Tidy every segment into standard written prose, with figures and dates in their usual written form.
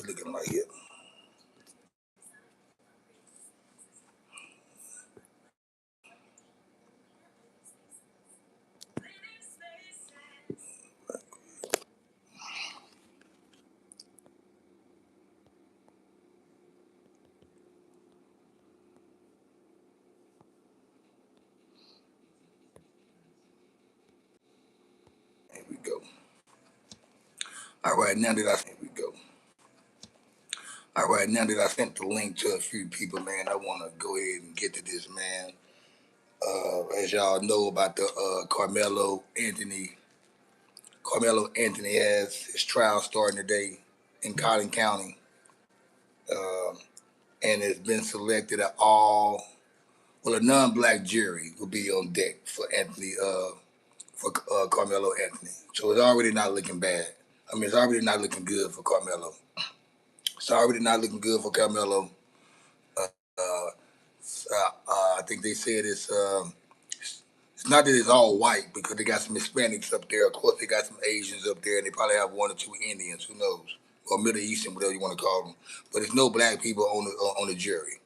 we looking like here. Here we go. All right, now that I here we go. All right, now that I sent the link to a few people, man, I want to go ahead and get to this, man. As y'all know about the Carmelo Anthony. Carmelo Anthony has his trial starting today in Collin County, and has been selected at all. Well, a non-black jury will be on deck for Anthony, for Carmelo Anthony. So it's already not looking bad. I mean, it's already not looking good for Carmelo. It's already not looking good for Carmelo. Uh, I think they said it's not that it's all white because they got some Hispanics up there. Of course, they got some Asians up there, and they probably have one or two Indians. Who knows? Or Middle Eastern, whatever you want to call them. But there's no black people on the jury.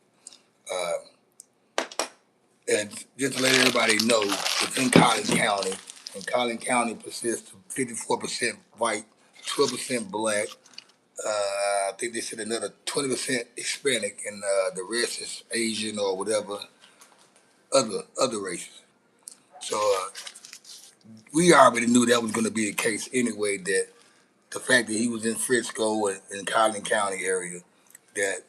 And just to let everybody know, it's in Collin County, and Collin County consists of 54% white, 12% black. I think they said another 20% Hispanic, and the rest is Asian or whatever other races. So we already knew that was going to be the case anyway. That the fact that he was in Frisco and in Collin County area, that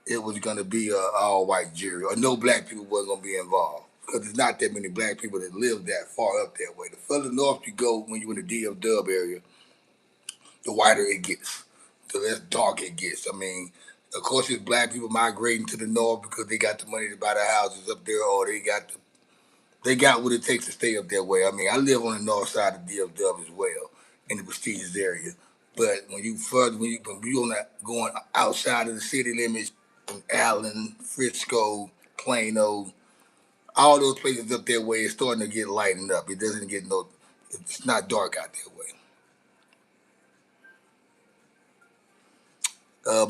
it was going to be a all white jury, or no black people wasn't going to be involved. Because there's not that many black people that live that far up that way. The further north you go when you're in the DF Dub area, the whiter it gets, the less dark it gets. I mean, of course, there's black people migrating to the north because they got the money to buy the houses up there, or they got what it takes to stay up that way. I mean, I live on the north side of DFW as well, in the prestigious area. But when you on that going outside of the city limits, from Allen, Frisco, Plano, all those places up that way, it's starting to get lightened up. It doesn't get no, it's not dark out that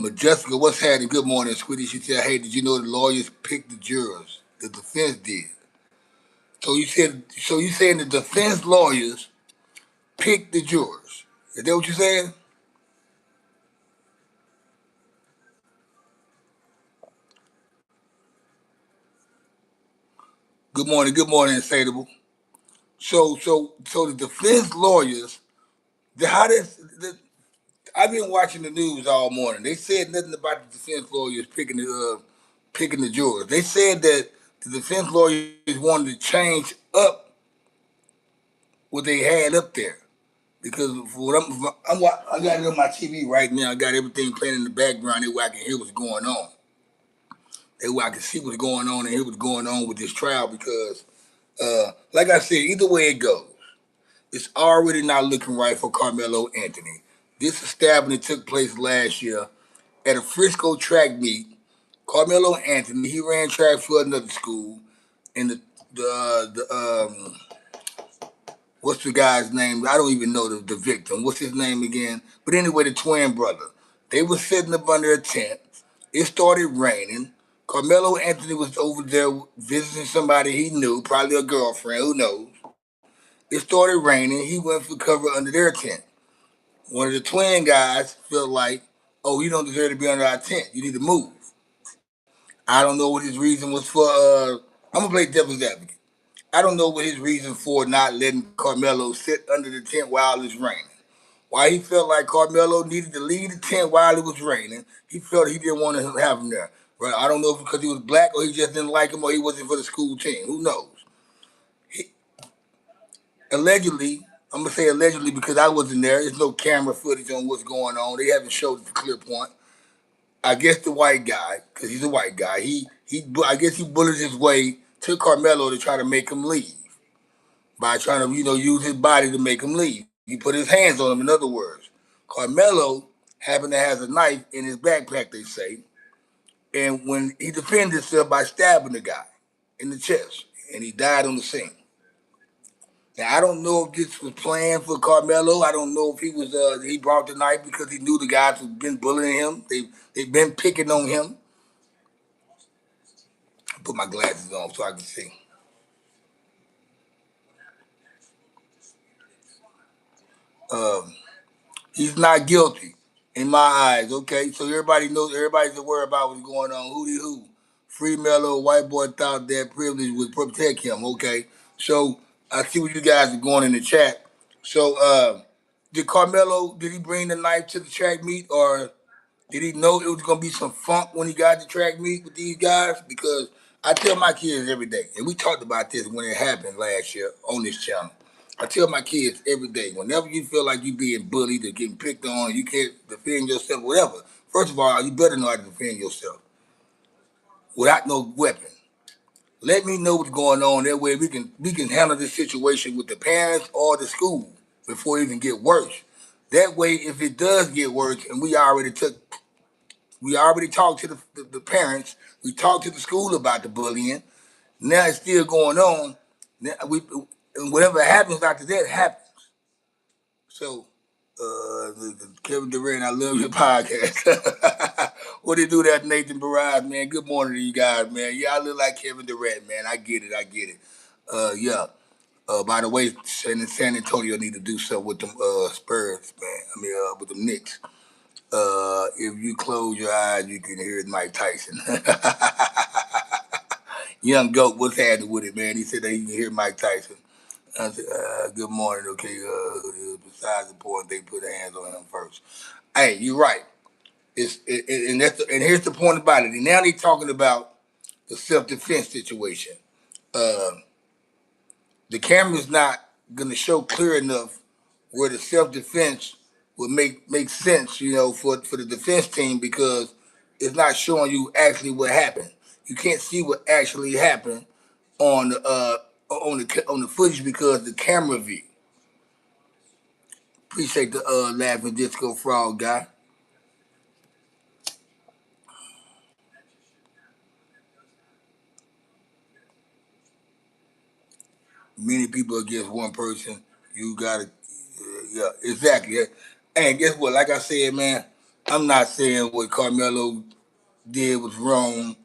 way. Jessica, what's happening? Good morning, sweetie. She said, "Hey, did you know the lawyers picked the jurors? The defense did." So you saying the defense lawyers picked the jurors? Is that what you're saying? Good morning, Insatiable. So the defense lawyers, how I've been watching the news all morning. They said nothing about the defense lawyers picking the jurors. They said that the defense lawyers wanted to change up what they had up there because for what I got it on my TV right now. I got everything playing in the background. That way I can hear what's going on. That way I can see what's going on and hear what's going on with this trial because, like I said, either way it goes, it's already not looking right for Karmelo Anthony. This stabbing took place last year at a Frisco track meet. Karmelo Anthony, he ran track for another school, and the what's the guy's name? I don't even know the victim. What's his name again? But anyway, the twin brother. They were sitting up under a tent. It started raining. Carmelo Anthony was over there visiting somebody he knew, probably a girlfriend, who knows. It started raining. He went for cover under their tent. One of the twin guys felt like, oh, you don't deserve to be under our tent. You need to move. I don't know what his reason was for. I'm gonna play devil's advocate. I don't know what his reason for not letting Carmelo sit under the tent while it's raining. Why he felt like Carmelo needed to leave the tent while it was raining. He felt he didn't want to have him there. Right? I don't know if because he was black or he just didn't like him or he wasn't for the school team. Who knows? He, allegedly, I'm gonna say allegedly because I wasn't there. There's no camera footage on what's going on. They haven't showed the clear point. I guess the white guy, because he's a white guy, I guess he bullied his way to Carmelo to try to make him leave by trying to use his body to make him leave. He put his hands on him. In other words, Carmelo happened to have a knife in his backpack. They say, and when he defended himself by stabbing the guy in the chest, and he died on the scene. Now I don't know if this was planned for Carmelo. I don't know if he brought the knife because he knew the guys who've been bullying him. They've been picking on him. Put my glasses on so I can see. Um, he's not guilty in my eyes. Okay, so everybody knows. Everybody's aware about what's going on. Who? Free Mello, white boy thought that privilege would protect him. Okay, so I see what you guys are going in the chat. So, did Carmelo? Did he bring the knife to the track meet, or did he know it was gonna be some funk when he got to track meet with these guys? Because I tell my kids every day, and we talked about this when it happened last year on this channel. I tell my kids every day, whenever you feel like you being bullied or getting picked on, you can't defend yourself, whatever. First of all, you better know how to defend yourself without no weapon. Let me know what's going on. That way we can handle this situation with the parents or the school before it even get worse. That way, if it does get worse, and we already talked to the parents. We talked to the school about the bullying. Now it's still going on. Now and whatever happens after that happens. So, Kevin Durant, I love your podcast. What do you do that, Nathan Barrage, man? Good morning to you guys, man. Yeah, I look like Kevin Durant, man. I get it. Yeah. By the way, San Antonio need to do something with them Spurs, man. I mean, with them Knicks. If you close your eyes, you can hear Mike Tyson. Young Goat, what's happening with it, man? He said that he can hear Mike Tyson. I said, good morning, okay. Besides the point, they put hands on him first. Hey, you're right. And here's the point about it. And now they're talking about the self-defense situation. Uh, the camera's not going to show clear enough where the self-defense would make sense, for the defense team because it's not showing you actually what happened. You can't see what actually happened on the footage because the camera view. Appreciate the laughing disco frog guy. Many people against one person. You gotta, yeah, exactly. And guess what? Like I said, man, I'm not saying what Carmelo did was wrong,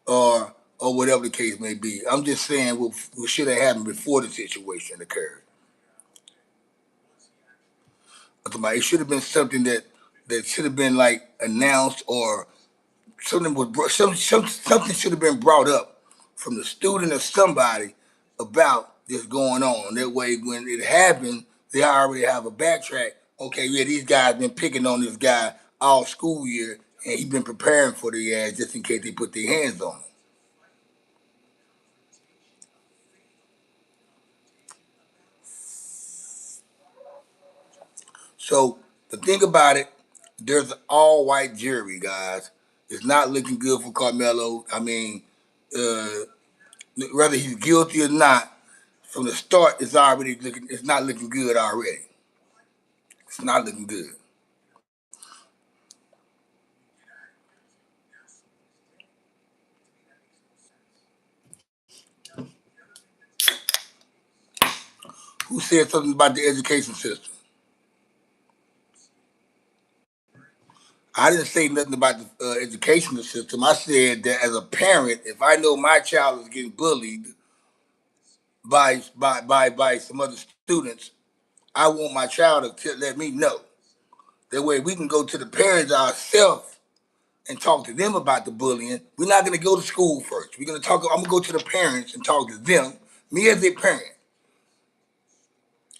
or whatever the case may be. I'm just saying what should have happened before the situation occurred. It should have been something that should have been like announced, or something should have been brought up from the student or somebody about this going on. That way, when it happened, they already have a backtrack. Okay, yeah, these guys been picking on this guy all school year, and he's been preparing for the ass just in case they put their hands on him. So the thing about it, there's an all-white jury, guys. It's not looking good for Carmelo. I mean, uh, whether he's guilty or not, from the start, it's not looking good already. It's not looking good. Who said something about the education system? I didn't say nothing about the educational system. I said that as a parent, if I know my child is getting bullied by some other students, I want my child to let me know. That way we can go to the parents ourselves and talk to them about the bullying. We're not gonna go to school first. We're gonna talk. I'm gonna go to the parents and talk to them. Me as a parent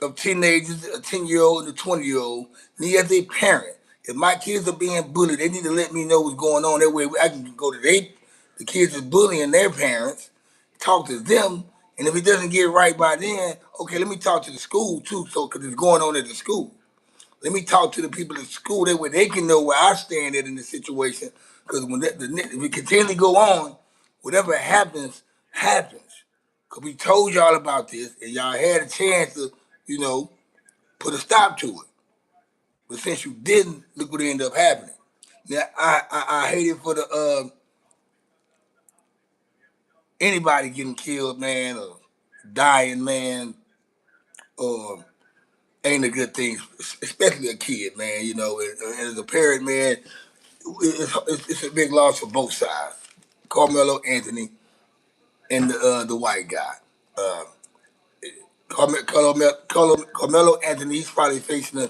of teenagers, a 10-year-old and a 20-year-old, me as a parent. If my kids are being bullied, they need to let me know what's going on. That way I can go to the kids is bullying their parents, talk to them, and if it doesn't get right by then, okay, let me talk to the school too, so because it's going on at the school. Let me talk to the people at school that way they can know where I stand at in the situation. Because if we continually go on, whatever happens, happens. Because we told y'all about this, and y'all had a chance to, you know, put a stop to it. But since you didn't, look what ended up happening. Now, I hate it for the anybody getting killed, man, or dying, man. uh, ain't a good thing, especially a kid, man. You know, and as a parent, man, it's a big loss for both sides. Carmelo Anthony and the white guy. Uh, Carmelo Anthony, he's probably facing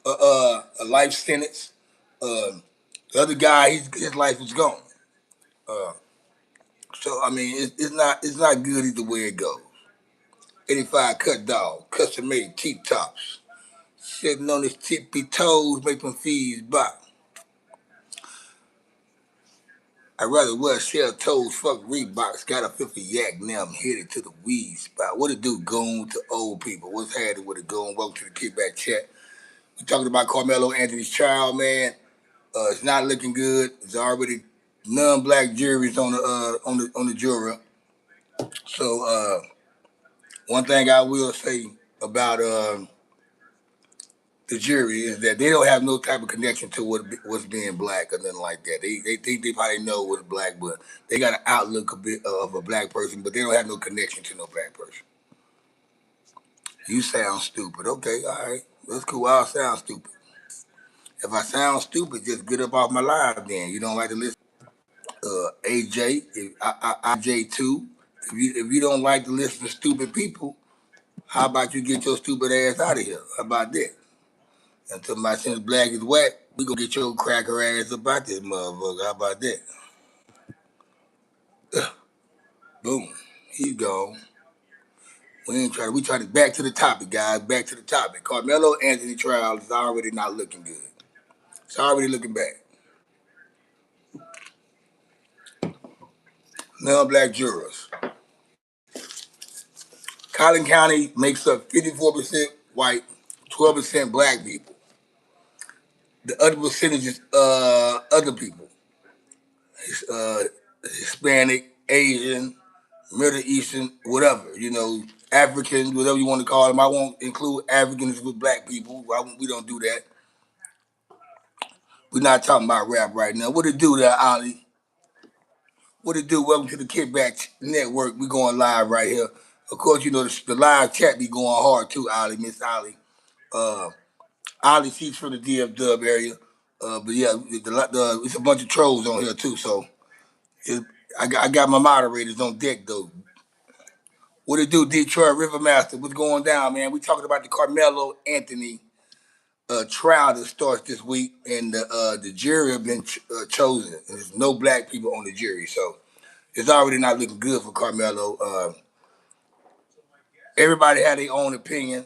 a life sentence. The other guy, his life is gone. Uh, so I mean, it's not good either way it goes. 85 cut dog, custom made cheap tops, sitting on his tippy toes, making fees by. I'd rather wear shell toes, fuck Reeboks, got a 50 yak, now I'm headed to the weed spot. What it do, goon to old people? What's happening with it, goon? Welcome to the Kickback Chat. We talking about Carmelo Anthony's trial, man. It's not looking good. There's already non-black juries on the jury. So one thing I will say about the jury is that they don't have no type of connection to what's being black or nothing like that. They think they probably know what's black, but they got an outlook a bit of a black person, but they don't have no connection to no black person. You sound stupid. Okay, all right. That's cool. I'll sound stupid. If I sound stupid, just get up off my live then. You don't like to listen. AJ, IJ too. If you don't like to listen to stupid people, how about you get your stupid ass out of here? How about that? Until my since black is whack, we gonna get your cracker ass about this motherfucker. How about that? Boom. He's gone. We trying to back to the topic, guys. Back to the topic. Carmelo Anthony trial is already not looking good. It's already looking bad. Non-black jurors. Collin County makes up 54% white, 12% black people. The other percentage is other people. Uh, Hispanic, Asian, Middle Eastern, whatever, Africans, whatever you want to call them. I won't include Africans with black people. We don't do that. We're not talking about rap right now. What it do there, Ali? What it do? Welcome to the Kickback Network. We going live right here. Of course, the live chat be going hard too, Ali, Miss Ali. Uh, Ali, she's from the DF Dub area. But yeah, it's a bunch of trolls on here too. So it, I got my moderators on deck though. What it do, Detroit Rivermaster? What's going down, man? We talking about the Carmelo Anthony trial that starts this week, and the jury have been chosen. There's no black people on the jury, so it's already not looking good for Carmelo. Everybody had their own opinion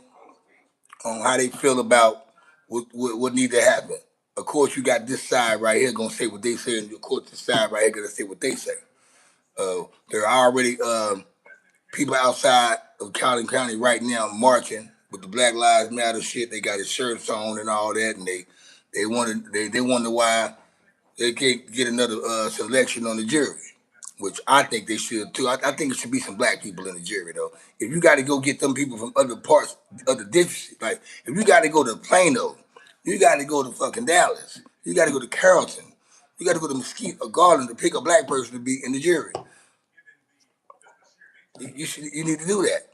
on how they feel about what need to happen. Of course, you got this side right here gonna say what they say, and of course, this side right here gonna say what they say. There are already people outside of Collin County right now marching with the Black Lives Matter shit. They got his shirts on and all that, and they wonder why they can't get another selection on the jury, which I think they should too. I think it should be some black people in the jury though. If you got to go get them people from other parts, other districts, like if you got to go to Plano, you got to go to fucking Dallas, you got to go to Carrollton, you got to go to Mesquite or Garland to pick a black person to be in the jury. You need to do that.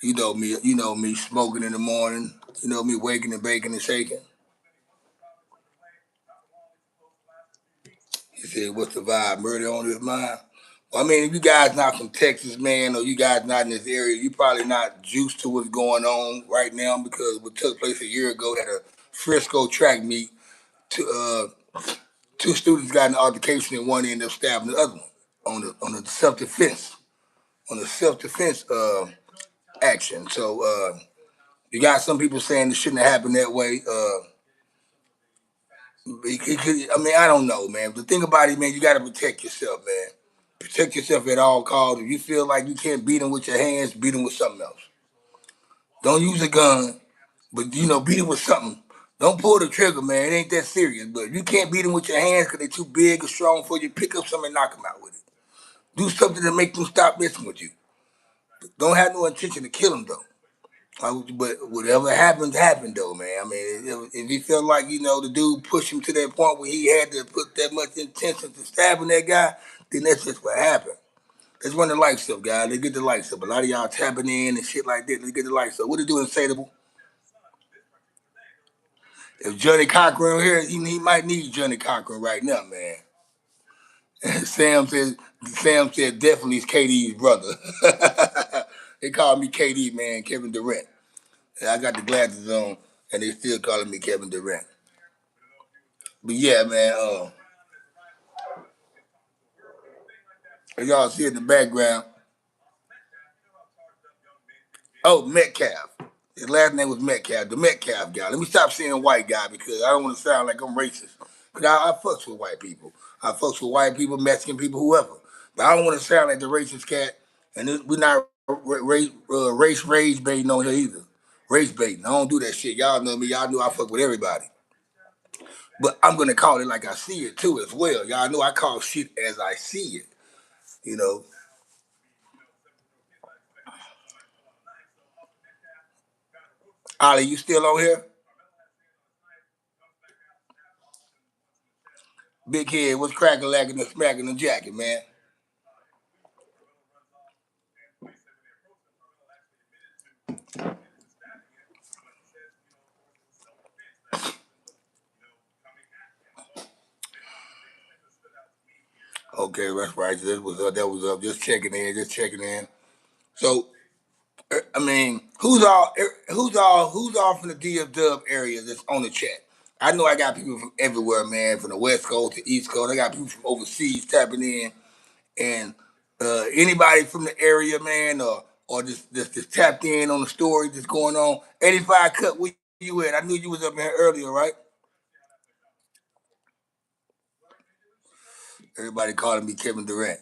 You know me smoking in the morning. You know me waking and baking and shaking. He said, "What's the vibe? Murder on his mind." Well, I mean, if you guys not from Texas, man, or you guys not in this area, you probably not juiced to what's going on right now because what took place a year ago at a Frisco track meet, two students got in an altercation and one ended up stabbing the other one on the self defense action. So you got some people saying it shouldn't have happened that way. I mean, I don't know, man. The thing about it, man, you got to protect yourself, man. Protect yourself at all costs. If you feel like you can't beat them with your hands, beat them with something else. Don't use a gun, but beat them with something. Don't pull the trigger, man. It ain't that serious. But if you can't beat them with your hands because they're too big or strong for you, pick up something and knock them out with it. Do something to make them stop messing with you. Don't have no intention to kill them though. But whatever happened, happened though, man. I mean, if he felt like the dude pushed him to that point where he had to put that much intention to stabbing that guy, then that's just what happened. Let's run the lights up, guys. Let's get the lights up. A lot of y'all tapping in and shit like that. Let's get the lights up. What it doing, Sadable? If Johnny Cochran here, he might need Johnny Cochran right now, man. Sam said definitely it's KD's brother. They call me KD, man, Kevin Durant. And I got the glasses on, and they still calling me Kevin Durant. But yeah, man, as y'all see in the background, oh, Metcalf. His last name was Metcalf, the Metcalf guy. Let me stop saying white guy because I don't want to sound like I'm racist. Because I fucks with white people. I fucks with white people, Mexican people, whoever. But I don't want to sound like the racist cat. And we're not race rage baiting on here either. Race baiting. I don't do that shit. Y'all know me. Y'all know I fuck with everybody. But I'm going to call it like I see it too as well. Y'all know I call shit as I see it. You know. Ollie, you still on here? Big head, what's cracking, lacking, and smacking the jacket, man? Okay, that's right. That was up. That was up. Just checking in. Just checking in. So, I mean, who's all from the DF Dub area that's on the chat? I know I got people from everywhere, man, from the West Coast to East Coast. I got people from overseas tapping in, and anybody from the area, man, or just tapped in on the story that's going on. 85 cut. Where you at? I knew you was up here earlier, right? Everybody calling me Kevin Durant.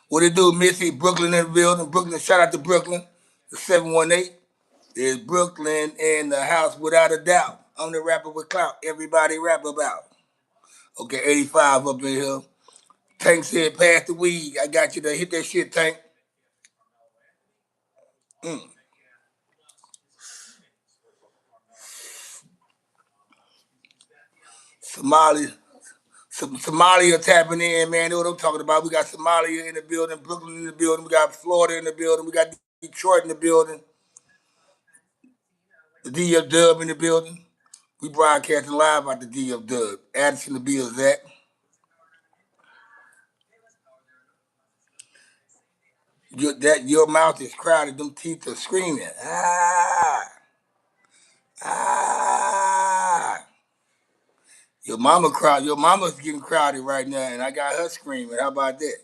What it do, Missy? Brooklyn in the building. Brooklyn, shout out to Brooklyn. The 718 is Brooklyn in the house without a doubt. I'm the rapper with clout. Everybody rap about. Okay, 85 up in here. Tank said, pass the weed. I got you to hit that shit, Tank. Mm. Somali. Somalia tapping in, man. Know what I'm talking about. We got Somalia in the building, Brooklyn in the building, we got Florida in the building, we got Detroit in the building, the DF Dub in the building. We broadcasting live out the DF Dub. Addison the Bill Zach. Your mouth is crowded, them teeth are screaming. Ah. Your mama's getting crowded right now, and I got her screaming. How about that?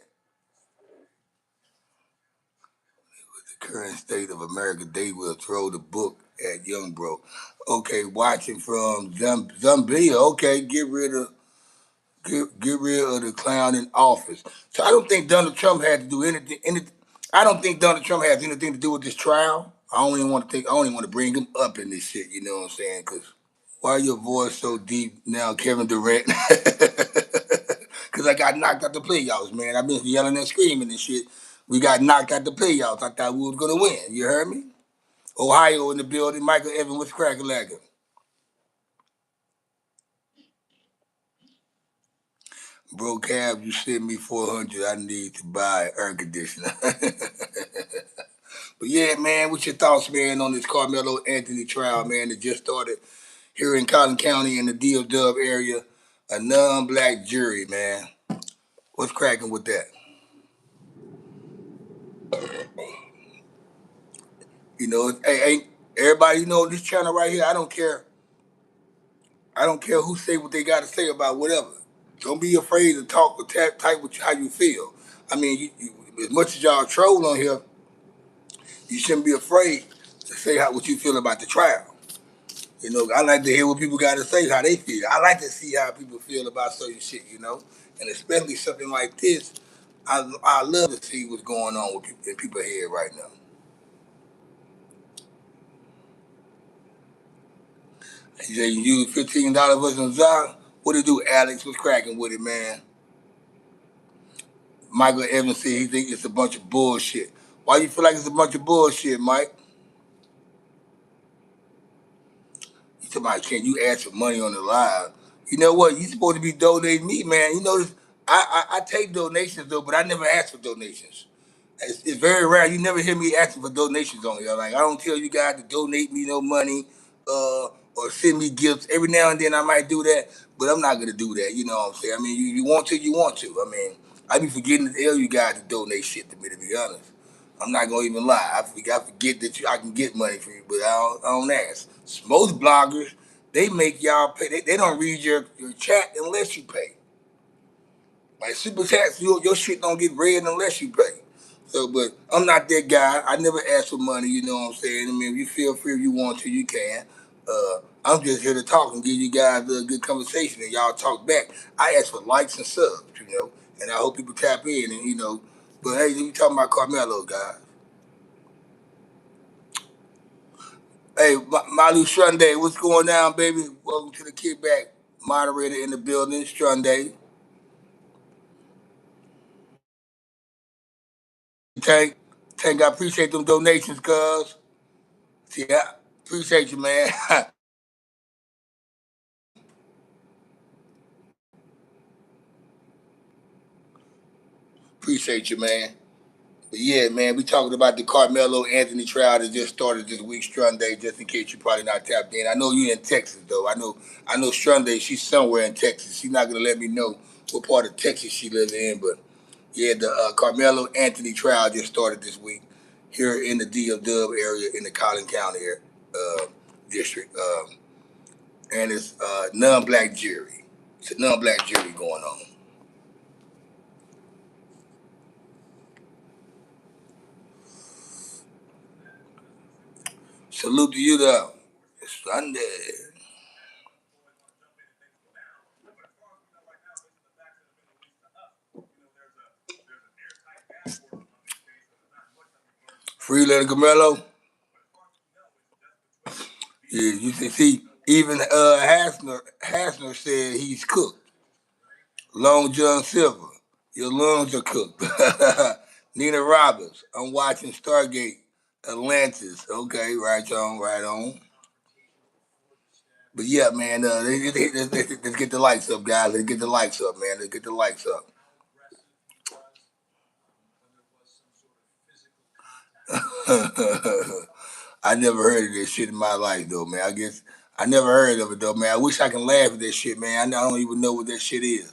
The current state of America, they will throw the book at young bro. Okay, watching from Zambia. Okay, get rid of the clown in office. So I don't think Donald Trump had to do anything. I don't think Donald Trump has anything to do with this trial. I don't even want to think. I don't even want to bring him up in this shit. You know what I'm saying? Because why your voice so deep now, Kevin Durant? Because I got knocked out the playoffs, man. I've been yelling and screaming and shit. We got knocked out the playoffs. I thought we was gonna win. You heard me? Ohio in the building. Michael Evans was cracking lacking. Bro, Cab, you sent me 400. I need to buy air conditioner. But yeah, man, what's your thoughts, man, on this Carmelo Anthony trial, man, that just started here in Cotton County in the DL Dub area? A non-black jury, man. What's cracking with that? You know, hey, everybody, you know, this channel right here, I don't care. I don't care who say what they got to say about whatever. Don't be afraid to talk or type with how you feel. I mean, as much as y'all troll on here, you shouldn't be afraid to say what you feel about the trial. You know, I like to hear what people got to say, how they feel. I like to see how people feel about certain shit, you know, and especially something like this. I love to see what's going on with people in people's head right now. He said you use $15 for some Zara. What it do, Alex? What's cracking with it, man? Michael Evans said he think it's a bunch of bullshit. Why you feel like it's a bunch of bullshit, Mike? He said, "Mike, can you add some money on the live?" You know what? You supposed to be donating me, man. You know this. I take donations though, but I never ask for donations. It's very rare. You never hear me asking for donations on here. Like I don't tell you guys to donate me no money, or send me gifts. Every now and then I might do that, but I'm not gonna do that. You know what I'm saying? I mean, you want to, you want to. I mean, I be forgetting to tell you guys to donate shit to me. To be honest, I'm not gonna even lie. I forget that I can get money from you, but I don't ask. Most bloggers, they make y'all pay. They don't read your chat unless you pay. Like super chats, your shit don't get read unless you pay. So, but I'm not that guy. I never ask for money. You know what I'm saying? I mean, if you feel free, if you want to, you can. I'm just here to talk and give you guys a good conversation, and y'all talk back. I ask for likes and subs, and I hope people tap in, and. But hey, you talking about Carmelo, guys? Hey, Malu Shunday, what's going on, baby? Welcome to the kickback. Moderator in the building, Shunday. Tank, I appreciate them donations, cuz. Yeah, appreciate you, man. Appreciate you, man. But yeah, man, we talking about the Carmelo Anthony trial that just started this week, Strunday, just in case you probably not tapped in. I know you in Texas though. I know Strunday, she's somewhere in Texas. She's not gonna let me know what part of Texas she lives in, but yeah, the Carmelo Anthony trial just started this week here in the DFW area in the Collin County district. And it's non-black jury. It's a non-black jury going on. Salute to you though. It's Sunday. Free Letter Camelo. Yeah, you see, even Hasner said he's cooked. Long John Silver, your lungs are cooked. Nina Roberts, I'm watching Stargate, Atlantis. Okay, right on, right on. But yeah, man, let's get the lights up, guys. Let's get the lights up, man. Let's get the lights up. I never heard of this shit in my life, though, man. I guess I never heard of it, though, man. I wish I can laugh at this shit, man. I don't even know what that shit is.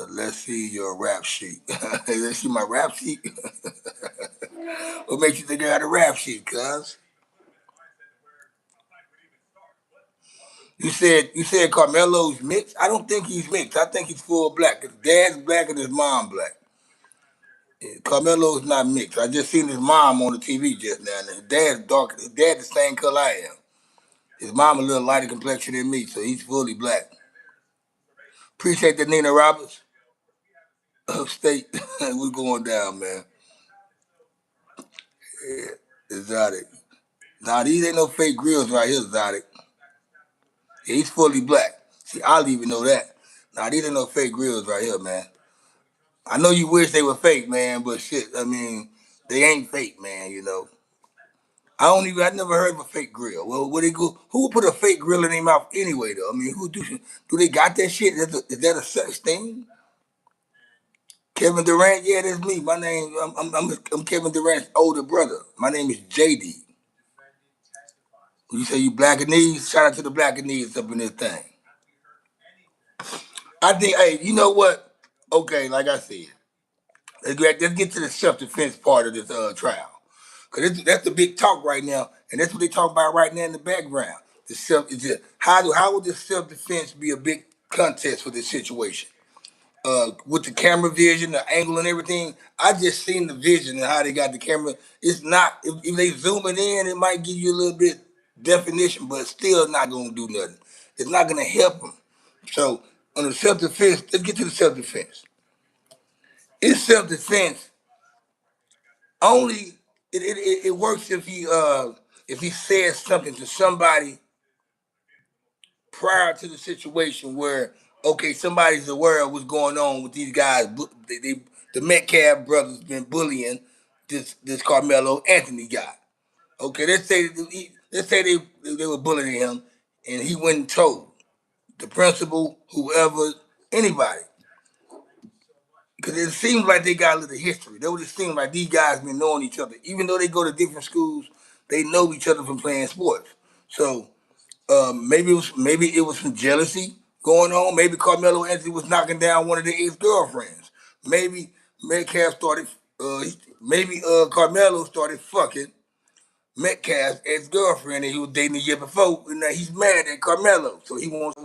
Let's see your rap sheet. Let's see my rap sheet. What makes you think I got a rap sheet, cuz? You said Carmelo's mixed. I don't think he's mixed. I think he's full black. His dad's black and his mom black. Yeah, Carmelo's not mixed. I just seen his mom on the TV just now. And his dad's dark. His dad the same color I am. His mom a little lighter complexion than me, so he's fully black. Appreciate the Nina Roberts. Upstate. We're going down, man. Yeah, exotic. Nah, these ain't no fake grills right here, exotic. Yeah, he's fully black. See, I'll even know that. Nah, these ain't no fake grills right here, man. I know you wish they were fake, man, but shit, I mean, they ain't fake, man. I never heard of a fake grill. Well, where they go? Who would put a fake grill in their mouth anyway, though? I mean, do they got that shit? Is that a such thing? Kevin Durant, yeah, that's me. My name, I'm Kevin Durant's older brother. My name is JD. When you say you black and knees, shout out to the black and knees up in this thing. I think, hey, you know what? Okay, like I said, let's get to the self defense part of this trial. Because that's the big talk right now, and that's what they talk about right now in the background. The self is just, how would this self defense be a big contest for this situation? With the camera vision, the angle, and everything. I just seen the vision and how they got the camera. It's not if they zoom it in, it might give you a little bit definition, but it's still not gonna do nothing. It's not gonna help them. So on the self defense, let's get to the self defense. It's self defense only. It works if he says something to somebody prior to the situation where okay somebody's aware of what's going on with these guys. The Metcalf brothers been bullying this Carmelo Anthony guy. Okay, let's say they were bullying him, and he went and told the principal, whoever, anybody. because it seems like they got a little history. They would just seem like these guys been knowing each other, even though they go to different schools. They know each other from playing sports. So maybe it was some jealousy going on. Maybe Carmelo Anthony was knocking down one of the ex girlfriends. Maybe Metcalf started. Maybe Carmelo started fucking Metcalf's ex girlfriend that he was dating the year before, and now he's mad at Carmelo, so he wants.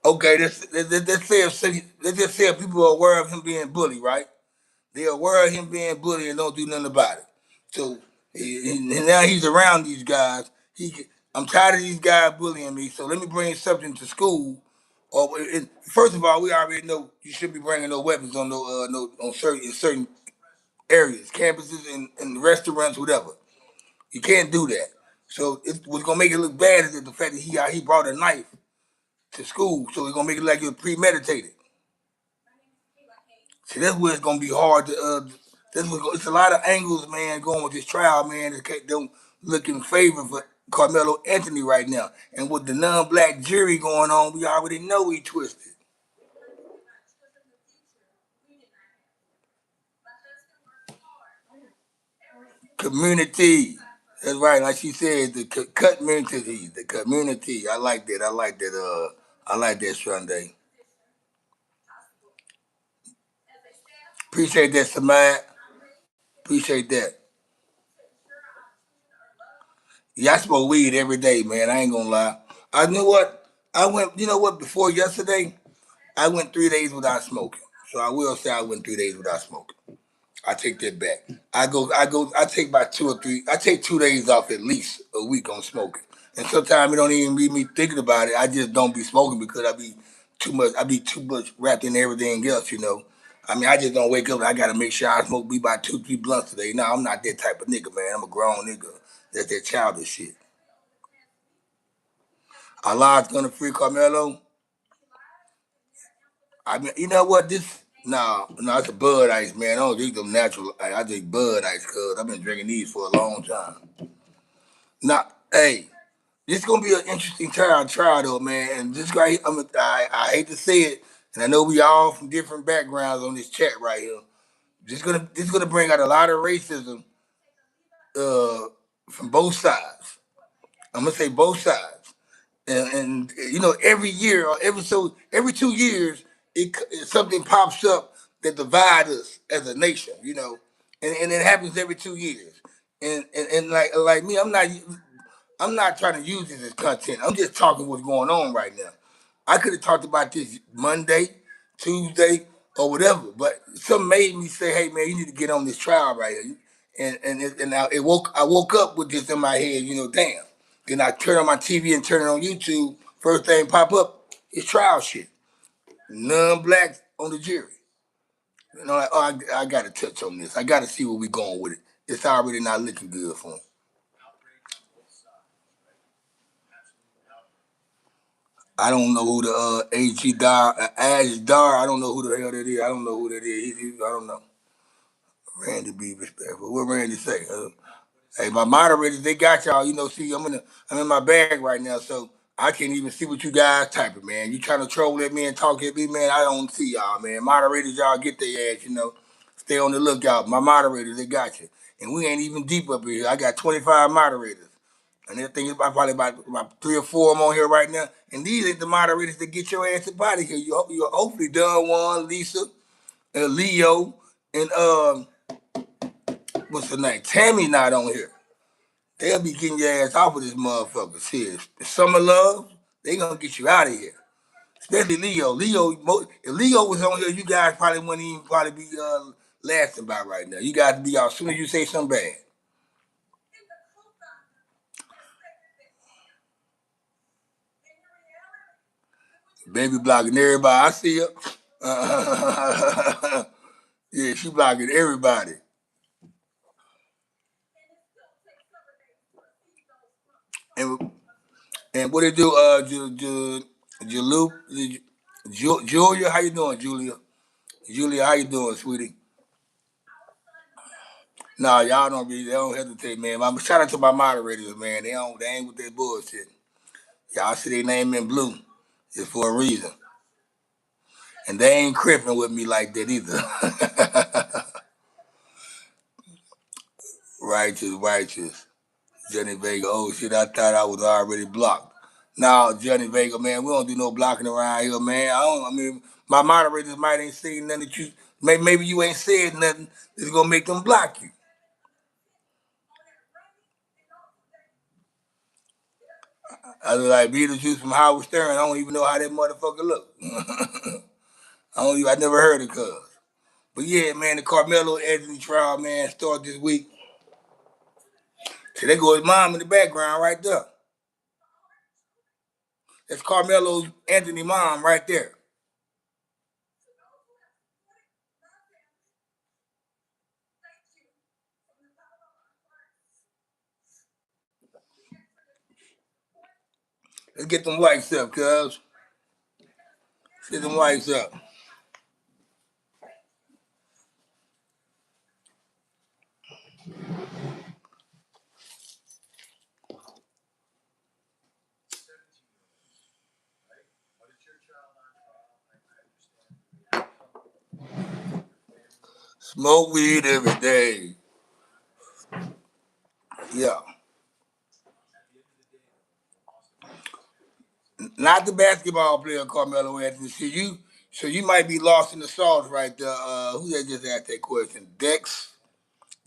Okay, let's just say if people are aware of him being bullied, right? They're aware of him being bullied and don't do nothing about it. So and now he's around these guys. I'm tired of these guys bullying me. So let me bring something to school. First of all, we already know you should be bringing no weapons on no on certain areas, campuses, and restaurants, whatever. You can't do that. So what's gonna make it look bad is the fact that he brought a knife to school. So it's gonna make it like it was premeditated. See, that's where it's gonna be hard to. It's a lot of angles, man, going with this trial, man. That don't look in favor for Carmelo Anthony right now, and with the non-black jury going on, we already know he twisted. Community. That's right. Like she said, the community, the community. I like that. I like that. I like that, Sunday. Appreciate that, Samad. Appreciate that. Yeah, I smoke weed every day, man. I ain't gonna lie. I know what I went. You know what? Before yesterday, I went 3 days without smoking. So I will say I went 3 days without smoking. I take that back. I take about 2 or 3. I take 2 days off at least a week on smoking. And sometimes it don't even be me thinking about it. I just don't be smoking because I be too much wrapped in everything else. I mean, I just don't wake up and I gotta make sure I smoke me about 2, 3 blunts today. No, I'm not that type of nigga, man. I'm a grown nigga. That's that childish shit. Allah's gonna free Carmelo. I mean, you know what? No, it's a Bud Ice, man. I don't drink them natural. I drink Bud Ice because I've been drinking these for a long time. Now, hey, this is gonna be an interesting trial though, man. And this guy, I hate to say it, and I know we all from different backgrounds on this chat right here. This gonna bring out a lot of racism uh, from both sides. I'm gonna say both sides. And every year or every 2 years something pops up that divides us as a nation, and it happens every 2 years. And like me, I'm not trying to use this as content. I'm just talking what's going on right now. I could have talked about this Monday, Tuesday, or whatever, but something made me say, "Hey, man, you need to get on this trial right here." I woke up with this in my head. Damn. Then I turn on my TV and turn it on YouTube. First thing pop up is trial shit. Non-blacks on the jury. Like, oh, I got to touch on this. I got to see where we going with it. It's already not looking good for him. I don't know who the AG Dar, Ash Dar. I don't know who the hell that is. I don't know who that is. I don't know. Randy be respectful. What Randy say? Hey, my moderators, they got y'all. See, I'm in my bag right now, so I can't even see what you guys typing, man. You trying to troll at me and talk at me, man? I don't see y'all, man. Moderators, y'all get their ass. Stay on the lookout. My moderators, they got you. And we ain't even deep up here. I got 25 moderators. And they're thinking about probably about 3 or 4 of them on here right now. And these ain't the moderators that get your ass up out of here. You hopefully done one, Lisa, and Leo, and what's her name? Tammy not on here. They'll be getting your ass off of this motherfucker. Serious. Summer love, they gonna get you out of here. Especially Leo. If Leo was on here, you guys probably wouldn't even probably be laughing about right now. You guys be out as soon as you say something bad. Baby blocking everybody. I see her. Yeah, she blocking everybody. And and what they do? Julia, how you doing, Julia? Julia, how you doing, sweetie? No, y'all don't be. They don't hesitate, man. I'm shout out to my moderators, man. They ain't with that bullshit. Y'all see their name in blue. It's for a reason, and they ain't cripping with me like that either. Righteous, righteous. Johnny Vega. Oh shit, I thought I was already blocked. No, Johnny Vega, man, we don't do no blocking around here, man. I mean, my moderators might ain't seen nothing that you. Maybe you ain't said nothing that's gonna make them block you. I was like Beetlejuice from Howard Stern. I don't even know how that motherfucker look. I never heard of cuz. But yeah, man, the Carmelo Anthony trial, man, start this week. See, there go his mom in the background right there. That's Carmelo Anthony mom right there. Let's get them likes up, cuz. Get them likes up. Smoke weed every day. Yeah. Not the basketball player, Carmelo Anthony. So you might be lost in the sauce right there. Who that just asked that question? Dex?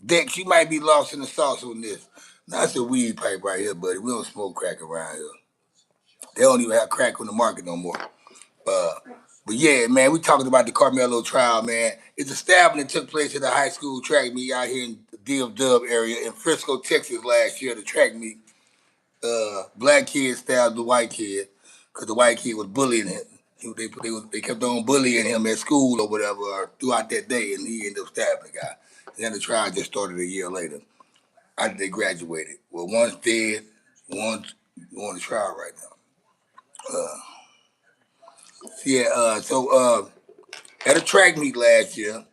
Dex, you might be lost in the sauce on this. That's a weed pipe right here, buddy. We don't smoke crack around here. They don't even have crack on the market no more. Uh, but yeah, man, we talking about the Carmelo trial, man. It's a stabbing that took place at a high school track meet out here in the DFW area in Frisco, Texas last year. The track meet, black kid stabbed the white kid because the white kid was bullying him. They kept on bullying him at school or whatever or throughout that day, and he ended up stabbing the guy. And then the trial just started a year later. After they graduated. Well, one's dead, one's on the trial right now. At a track meet last year,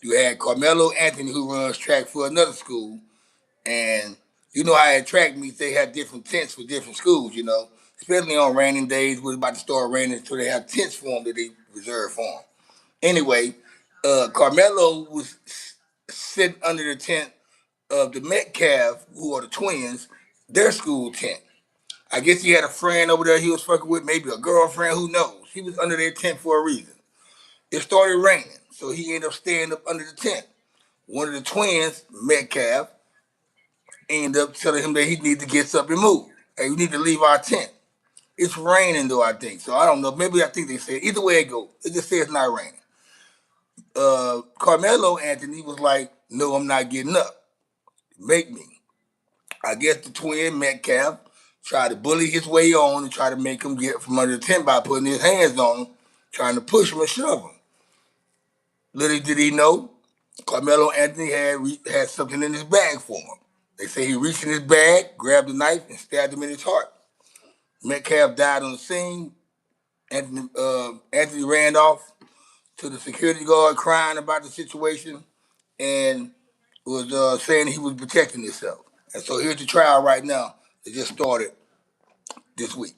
you had Carmelo Anthony who runs track for another school, and you know how at track meets they have different tents for different schools, especially on raining days. We're about to start raining, so they have tents for them that they reserve for them. Anyway, Carmelo was sitting under the tent of the Metcalf, who are the twins, their school tent. I guess he had a friend over there he was fucking with, maybe a girlfriend, who knows? He was under their tent for a reason. It started raining, so he ended up staying up under the tent. One of the twins, Metcalf, ended up telling him that he needed to get up and move. Hey, we need to leave our tent. It's raining though, I think. So I don't know. Maybe I think they said either way it goes. It just says it's not raining. Carmelo Anthony was like, "No, I'm not getting up. Make me." I guess the twin Metcalf tried to bully his way on and try to make him get from under the tent by putting his hands on him, trying to push him and shove him. Little did he know, Carmelo Anthony had something in his bag for him. They say he reached in his bag, grabbed a knife, and stabbed him in his heart. Metcalf died on the scene. Anthony ran off to the security guard crying about the situation and was saying he was protecting himself. And so here's the trial right now. It just started this week.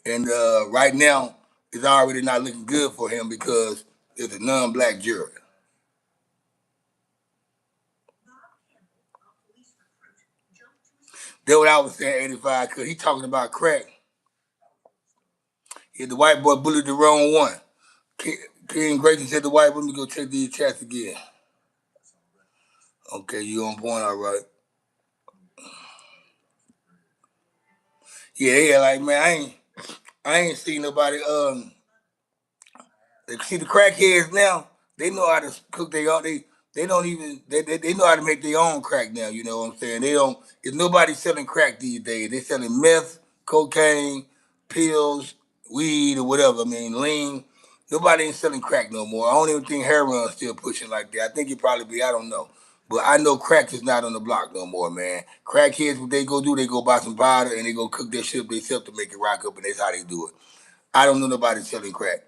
And right now, it's already not looking good for him because it's a non-black jury. That's what I was saying, 85, because he talking about crack. Yeah, the white boy bullied the wrong one. King Grayson said the white woman go check these chats again. Okay, you on point, all right. Yeah, like man, I ain't seen nobody see the crackheads now. They know how to cook their own. They don't even they know how to make their own crack now. You know what I'm saying? They don't. If nobody's selling crack these days, they selling meth, cocaine, pills, weed, or whatever. I mean, lean. Nobody ain't selling crack no more. I don't even think heroin's still pushing like that. I think it probably be. I don't know. But I know crack is not on the block no more, man. Crackheads, what they go do, they go buy some powder and they go cook their shit themselves to make it rock up, and that's how they do it. I don't know nobody selling crack.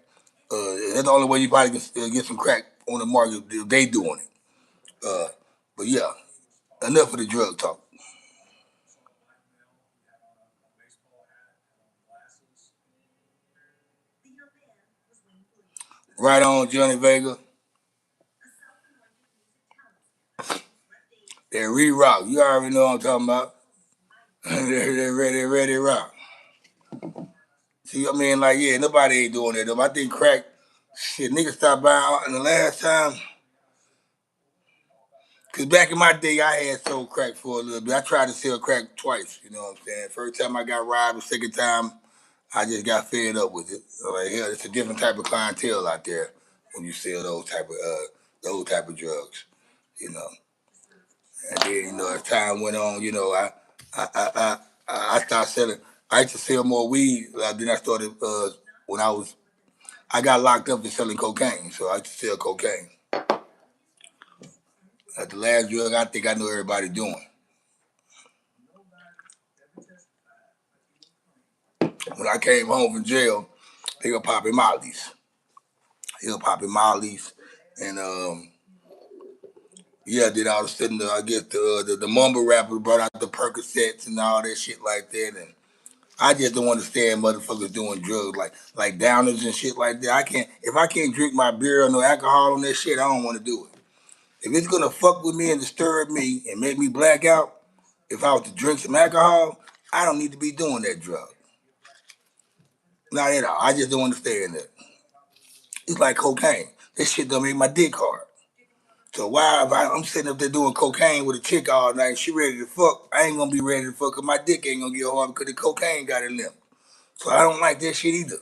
That's the only way you probably can get some crack on the market. They doing it. But yeah, enough of the drug talk. Right on, Johnny Vega. That re-rock. You already know what I'm talking about. They're ready to rock. See, I mean, like, yeah, nobody ain't doing that though. I think crack, shit, niggas stopped buying. And the last time, cause back in my day, I had sold crack for a little bit. I tried to sell crack twice. You know what I'm saying? First time I got robbed. The second time, I just got fed up with it. So like, hell, it's a different type of clientele out there when you sell those type of drugs. You know. And then, as time went on, I, I, I, I started selling. I used to sell more weed. Then I started when I got locked up for selling cocaine. So I used to sell cocaine. That's the last drug I think I know everybody doing. When I came home from jail, they were popping mollies. They were popping mollies, and yeah, then all of a sudden, I guess the mumble rapper brought out the Percocets and all that shit like that, and I just don't understand motherfuckers doing drugs like downers and shit like that. I can't if I can't drink my beer or no alcohol on that shit, I don't want to do it. If it's gonna fuck with me and disturb me and make me black out, if I was to drink some alcohol, I don't need to be doing that drug. Not at all. I just don't understand that. It's like cocaine. This shit don't make my dick hard. So why if I'm sitting up there doing cocaine with a chick all night and she ready to fuck, I ain't gonna be ready to fuck because my dick ain't gonna get hard because the cocaine got in them. So I don't like that shit either.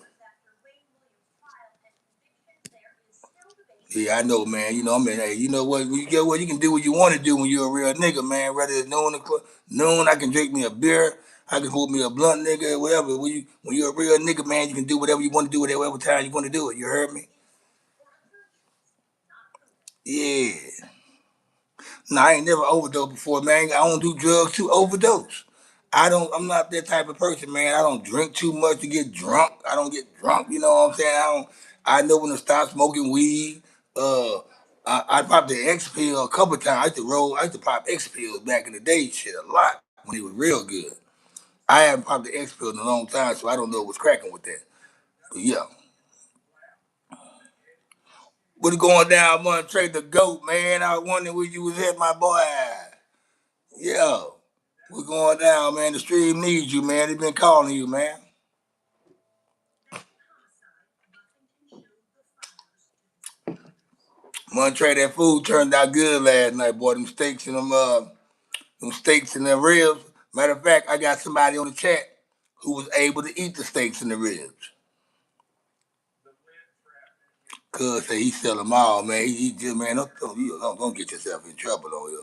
Yeah, I know, man. I mean, hey, you know what? You get what you can do what you want to do when you're a real nigga, man. Whether it's noon, I can drink me a beer, I can hold me a blunt, nigga, whatever. When you're a real nigga, man, you can do whatever you want to do, whatever time you want to do it. You heard me? Yeah. No, I ain't never overdosed before, man. I don't do drugs to overdose. I'm not that type of person, man. I don't drink too much to get drunk. I don't get drunk, you know what I'm saying? I know when to stop smoking weed. Uh I popped the X pill a couple times. I used to pop X pills back in the day, shit a lot when it was real good. I haven't popped the X pill in a long time, so I don't know what's cracking with that. But yeah. What's going down, I'm gonna trade the goat, man. I was wondering where you was at, my boy. Yeah. What's going down, man? The stream needs you, man. They been calling you, man. Montre, that food turned out good last night, boy. Them steaks and them ribs. Matter of fact, I got somebody on the chat who was able to eat the steaks and the ribs. Cuz say he sell them all, man. He just, man, don't get yourself in trouble on here.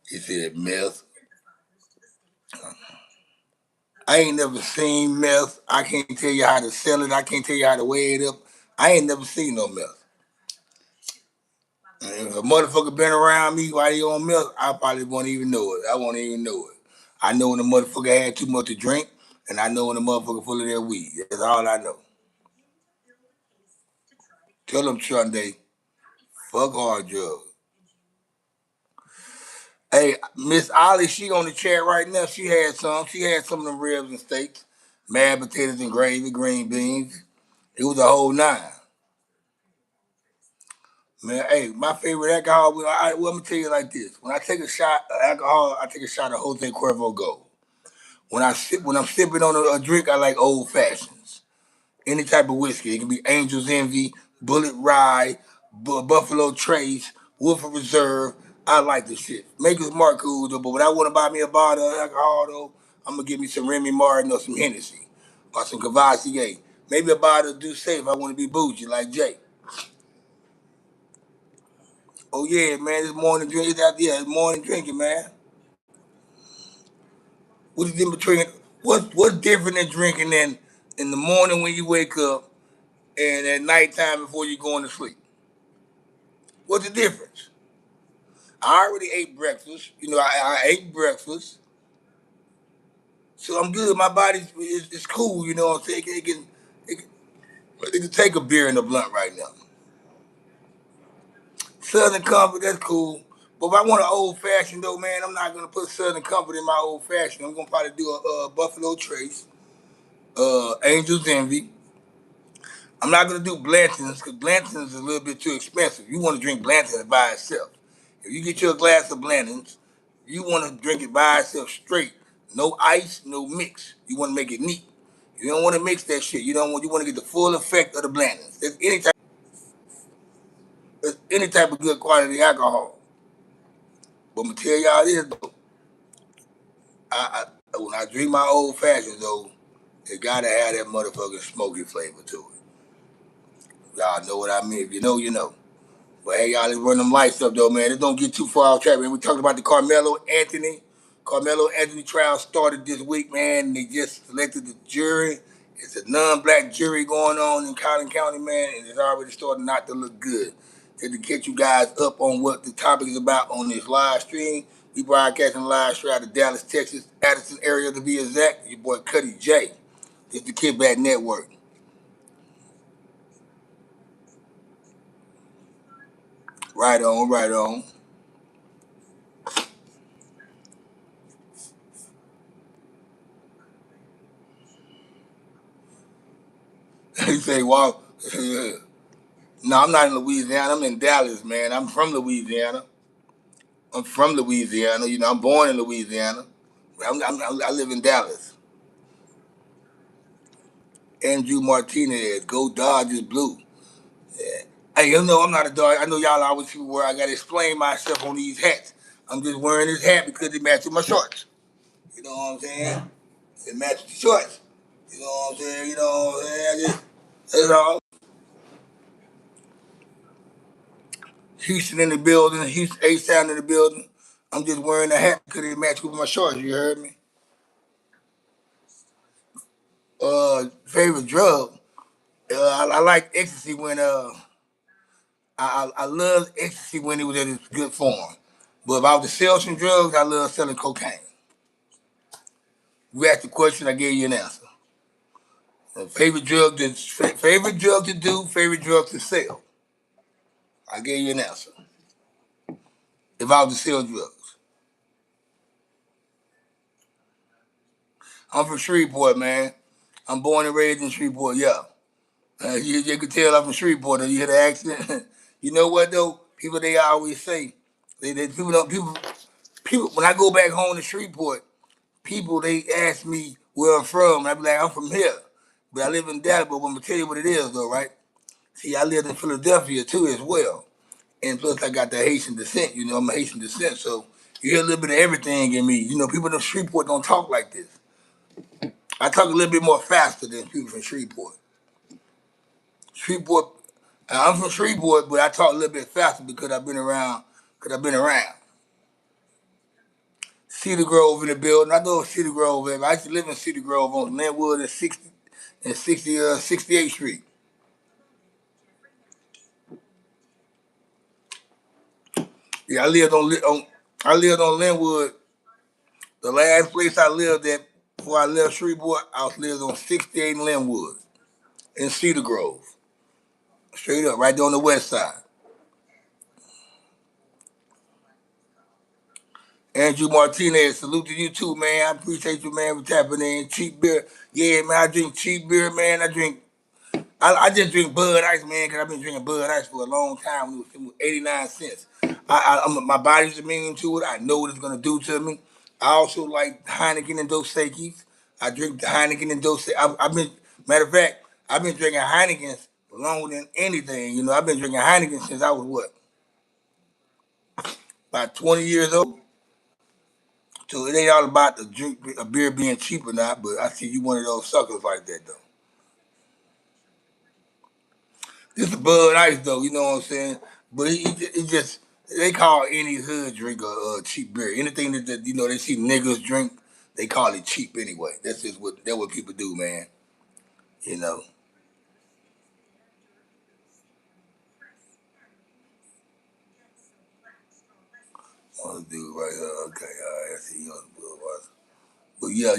He said meth. I ain't never seen meth. I can't tell you how to sell it. I can't tell you how to weigh it up. I ain't never seen no meth. If a motherfucker been around me while he on milk, I probably won't even know it. I won't even know it. I know when the motherfucker had too much to drink, and I know when the motherfucker full of that weed. That's all I know. Tell them Sunday, fuck hard drugs. Hey, Miss Ollie, she on the chat right now. She had some. She had some of them ribs and steaks, mashed potatoes and gravy, green beans. It was a whole nine. Man, hey, my favorite alcohol. Let me tell you like this: when I take a shot of alcohol, I take a shot of Jose Cuervo Gold. When I'm sipping on a drink, I like old fashions. Any type of whiskey. It can be Angel's Envy, Bullet Rye, Buffalo Trace, Woodford Reserve. I like this shit. Maker's Mark cool though, but when I want to buy me a bottle of alcohol though, I'm gonna give me some Remy Martin or some Hennessy or some Cavassier. Maybe a bottle of Douce if I want to be bougie like Jay. Oh yeah, man, it's morning drink. It's out there. It's morning drinking, man. What is in between? What's different than drinking in the morning when you wake up and at nighttime before you going to sleep? What's the difference? I already ate breakfast. I ate breakfast, so I'm good. My body is cool. You know what I'm saying? It can take a beer and a blunt right now. Southern Comfort, that's cool. But if I want an old fashioned though, man, I'm not gonna put Southern Comfort in my old fashioned. I'm gonna probably do a Buffalo Trace, Angel's Envy. I'm not gonna do Blanton's because Blanton's is a little bit too expensive. You want to drink Blanton's by itself. If you get you a glass of Blanton's, you want to drink it by itself straight, no ice, no mix. You want to make it neat. You don't want to mix that shit. You don't want. You want to get the full effect of the Blanton's. There's any type of good quality alcohol. But I'm gonna tell y'all this though. When I drink my old fashioned though, it gotta have that motherfucking smoky flavor to it. Y'all know what I mean. If you know, you know. But hey, y'all, let's run them lights up though, man. Let's don't get too far off track, man. We talked about the Karmelo Anthony. Karmelo Anthony trial started this week, man. They just selected the jury. It's a non-black jury going on in Collin County, man, and it's already starting not to look good. Just to catch you guys up on what the topic is about on this live stream. We broadcasting live straight out of Dallas, Texas, Addison area to be exact. Your boy Cuddy J. This is the Kickback Network. Right on, right on. He say, "Wow." No, I'm not in Louisiana. I'm in Dallas, man. I'm from Louisiana. I'm from Louisiana. You know, I'm born in Louisiana. I live in Dallas. Andrew Martinez, go Dodgers blue. Yeah. Hey, you know I'm not a dog. I know y'all always see where I gotta explain myself on these hats. I'm just wearing this hat because it matches my shorts. You know what I'm saying? It matches the shorts. You know what I'm saying? You know what I'm saying? That's all. Houston in the building. Houston A-Sound in the building. I'm just wearing a hat because it matches with my shorts. You heard me? Favorite drug. I like ecstasy when I love ecstasy when it was at its good form. But if I was to sell some drugs, I love selling cocaine. You asked the question, I gave you an answer. Favorite drug to do, favorite drug to sell. I gave you an answer. If I was to sell drugs, I'm from Shreveport, man. I'm born and raised in Shreveport. Yeah, you could tell I'm from Shreveport. You hear the accent. You know what though? People they always say they people don't people when I go back home to Shreveport, people they ask me where I'm from, and I be like, I'm from here. But I live in Dallas, but I'm gonna tell you what it is though, right? See, I lived in Philadelphia too as well. And plus I got the Haitian descent, you know, I'm a Haitian descent, so you hear a little bit of everything in me. You know, people in Shreveport don't talk like this. I talk a little bit more faster than people from Shreveport. Shreveport, I'm from Shreveport, but I talk a little bit faster because I've been around. Cedar Grove in the building. I know Cedar Grove, baby. I used to live in Cedar Grove on Linwood and 68th Street. Yeah, I lived on Linwood. The last place I lived at before I left Shreveport, I was lived on 68 Linwood in Cedar Grove. Straight up, right there on the west side. Andrew Martinez, salute to you too, man. I appreciate you, man, for tapping in. Cheap beer. Yeah, man, I drink cheap beer, man. I just drink Bud Ice, man, because I've been drinking Bud Ice for a long time. It was 89 cents. My body's immune to it. I know what it's going to do to me. I also like Heineken and Dos Equis. I drink the Heineken and Dos Equis. Matter of fact, I've been drinking Heinekens longer than anything. You know, I've been drinking Heineken since I was what, about 20 years old. So it ain't all about the drink, a beer being cheap or not, but I see you one of those suckers like that, though. This is Bud Ice though, you know what I'm saying? But he just they call any hood drink a cheap beer. Anything that you know they see niggas drink, they call it cheap anyway. That's what people do, man. You know. Oh, dude, right here. Okay, all right. I see you on the boulevard. But yeah.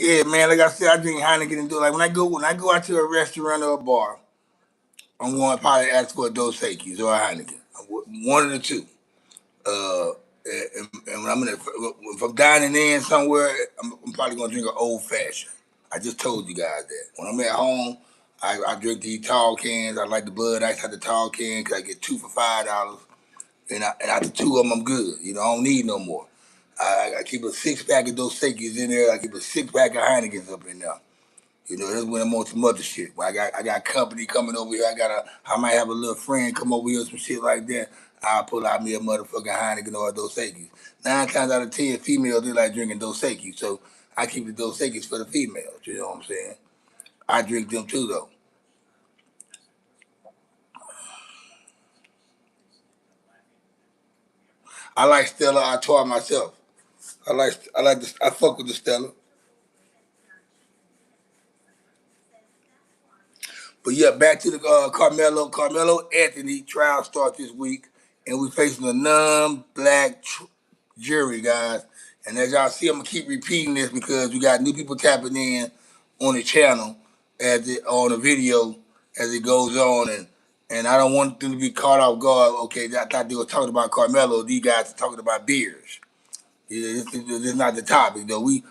Yeah, man. Like I said, I drink Heineken and do like when I go out to a restaurant or a bar, I'm going to probably ask for a Dos Equis or a Heineken, one of the two. Uh, and when if I'm dining in somewhere, I'm probably gonna drink an old fashioned. I just told you guys that. When I'm at home, I drink these tall cans. I like the Bud Ice out the tall can because I get two for $5, and after two of them, I'm good. I don't need no more. I keep a 6 pack of those Equis in there. I keep a 6 pack of Heinekens up in there. That's when I'm on some other shit. When I got company coming over here. I might have a little friend come over here, some shit like that. I'll pull out me a motherfucking Heineken or a Dos Equis. 9 times out of 10, females they like drinking Dos Equis, so I keep the Dos Equis for the females. You know what I'm saying? I drink them too though. I like Stella Artois myself. I fuck with the Stella. But yeah, back to the Carmelo. Carmelo Anthony trial starts this week, and we're facing a non-black jury, guys. And as y'all see, I'm gonna keep repeating this because we got new people tapping in on the channel on the video as it goes on, and I don't want them to be caught off guard. Okay, I thought they were talking about Carmelo. These guys are talking about beers. Yeah, this is not the topic though. We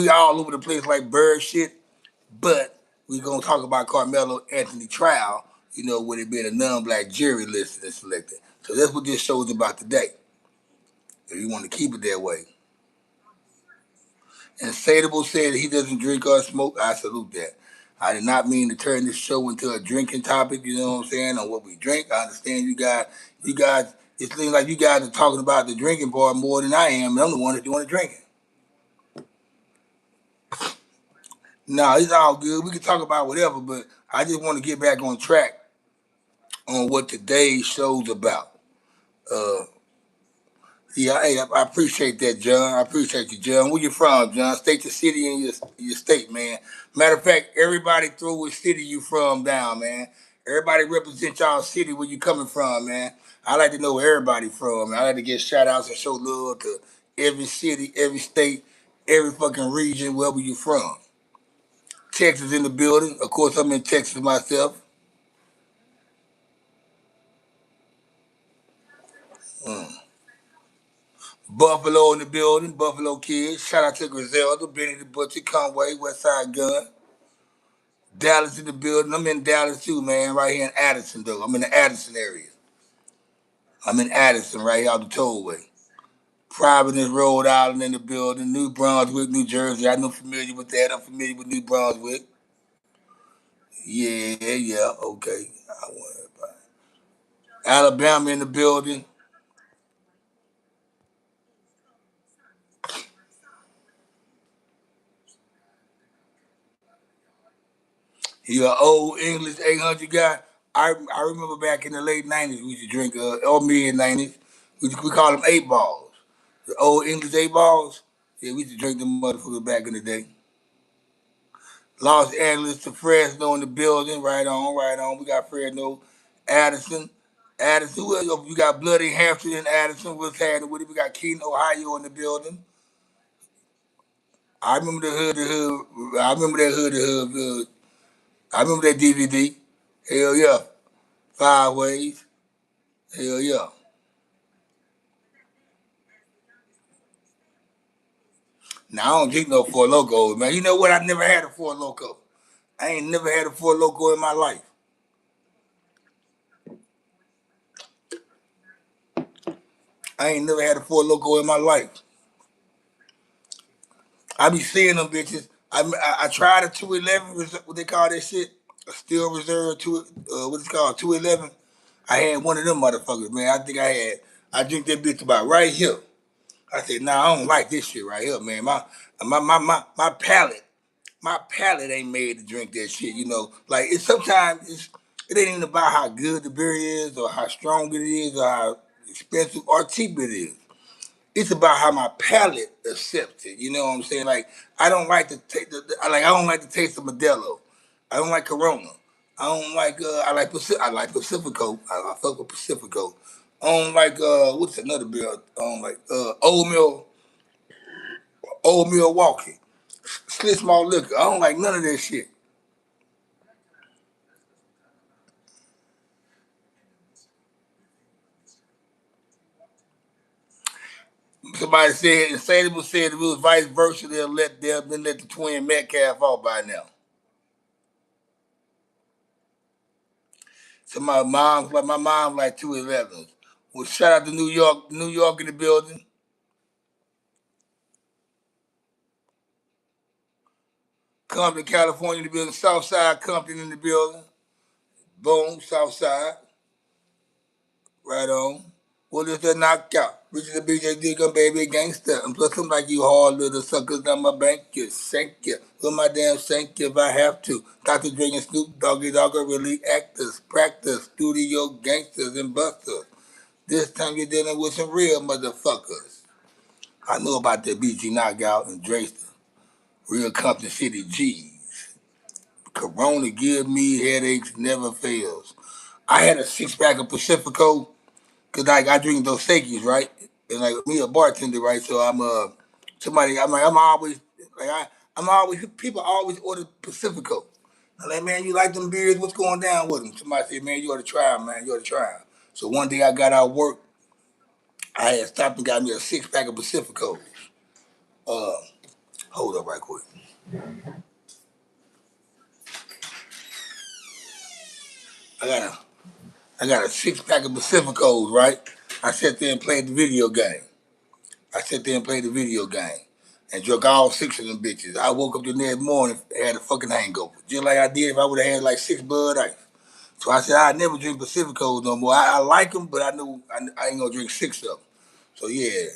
all over the place like bird shit. But we're gonna talk about Carmelo Anthony trial, with it being a non-black jury listed and selected. So that's what this show is about today. If you want to keep it that way. And Sadable said he doesn't drink or smoke. I salute that. I did not mean to turn this show into a drinking topic, you know what I'm saying, on what we drink. I understand you guys, it seems like you guys are talking about the drinking part more than I am, and I'm the one that's doing the drinking. No, it's all good. We can talk about whatever, but I just want to get back on track on what today's show's about. Uh, yeah, hey, I appreciate that, John. I appreciate you, John. Where you from, John? State the city in your state, man. Matter of fact, everybody throw what city you from down, man. Everybody represent y'all city where you coming from, man. I like to know where everybody from, man. I like to get shout outs and show love to every city, every state, every fucking region, wherever you from. Texas in the building. Of course, I'm in Texas myself. Mm. Buffalo in the building, Buffalo kids. Shout out to Griselda, Benny the Butcher, Conway, Westside Gun. Dallas in the building. I'm in Dallas too, man. Right here in Addison, though. I'm in the Addison area. I'm in Addison, right here out the tollway. Providence, Rhode Island in the building. New Brunswick, New Jersey. I'm familiar with that. I'm familiar with New Brunswick. Yeah, yeah, okay. Alabama in the building. You an old English 800 guy. I remember back in the late 90s, we used to drink, or mid 90s, we call them 8 balls. The old English 8 balls. Yeah, we used to drink them motherfuckers back in the day. Los Angeles to Fresno in the building. Right on, right on. We got Fresno, Addison. Addison, who else? We got Bloody Hampshire in Addison. What's happening with it? We got Keene, Ohio in the building. I remember the hood. I remember that hood. I remember that DVD. Hell yeah. Five ways. Hell yeah. Now I don't drink no Four Loko, man. You know what? I never had a Four Loko. I ain't never had a Four Loko in my life. I ain't never had a Four Loko in my life. I be seeing them bitches. I tried a 211. What they call that shit? A steel reserve what it's called 211. I had one of them motherfuckers, man. I think I drink that bitch about right here. I said, nah, I don't like this shit right here, man. My palate ain't made to drink that shit. Like it ain't even about how good the beer is or how strong it is or how expensive or cheap it is. It's about how my palate accepts it. You know what I'm saying? Like I don't like to take I don't like the taste of Modelo. I don't like Corona. I don't like I like Pacifico. I fuck with Pacifico. I don't like what's another beer? I don't like Old Mill Walkie. Slit small liquor. I don't like none of that shit. Somebody said, Insatiable said if it was vice versa, they'll been let the twin Metcalf off by now. So my mom's like 211. Well, shout out to New York in the building. Compton, California in the building. Southside Compton in the building. Boom, Southside. Right on. What is that knockout? Richard the BJ Digger, baby, gangster. And plus, I'm like you hard little suckers down my bank. You sink you. With my damn sink you if I have to. Dr. Dre and Snoop Doggy Dogg are really actors, practice, studio gangsters and busters. This time you're dealing with some real motherfuckers. I know about that BG knockout and Drayster. Real Compton City G's. Corona give me headaches, never fails. I had a 6-pack of Pacifico. Cause like I drink those Sakis, right? And like me a bartender, right? So I'm somebody. I'm like I'm always people always order Pacifico. I'm like, man, you like them beers? What's going down with them? Somebody said, man, you ought to try them, man. You ought to try them. So one day I got out of work. I had stopped and got me a 6-pack of Pacifico. Uh, hold up right quick. I got a I got a 6-pack of Pacificos, right? I sat there and played the video game. I sat there and played the video game and drank all 6 of them bitches. I woke up the next morning and had a fucking hangover, just like I did if I would have had like 6 Bud Ice. So I said I never drink Pacificos no more. I like them, but I knew I ain't gonna drink 6 of them. So yeah,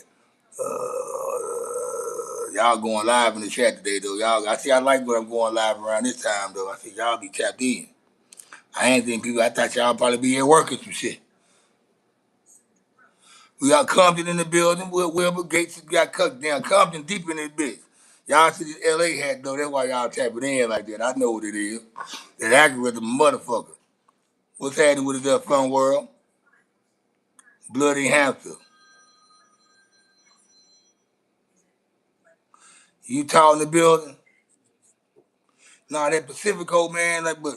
y'all going live in the chat today though. Y'all, I see I like when I'm going live around this time though. I see y'all be tapped in. I ain't think people. I thought y'all probably be at work or some shit. We got Compton in the building. Wilbur Gates got cut down. Compton deep in this bitch. Y'all see this LA hat though. That's why y'all tapping in like that. I know what it is. That algorithm motherfucker. What's happening with the fun world? Bloody hamster. Utah in the building. Nah, that Pacifico man. Like, but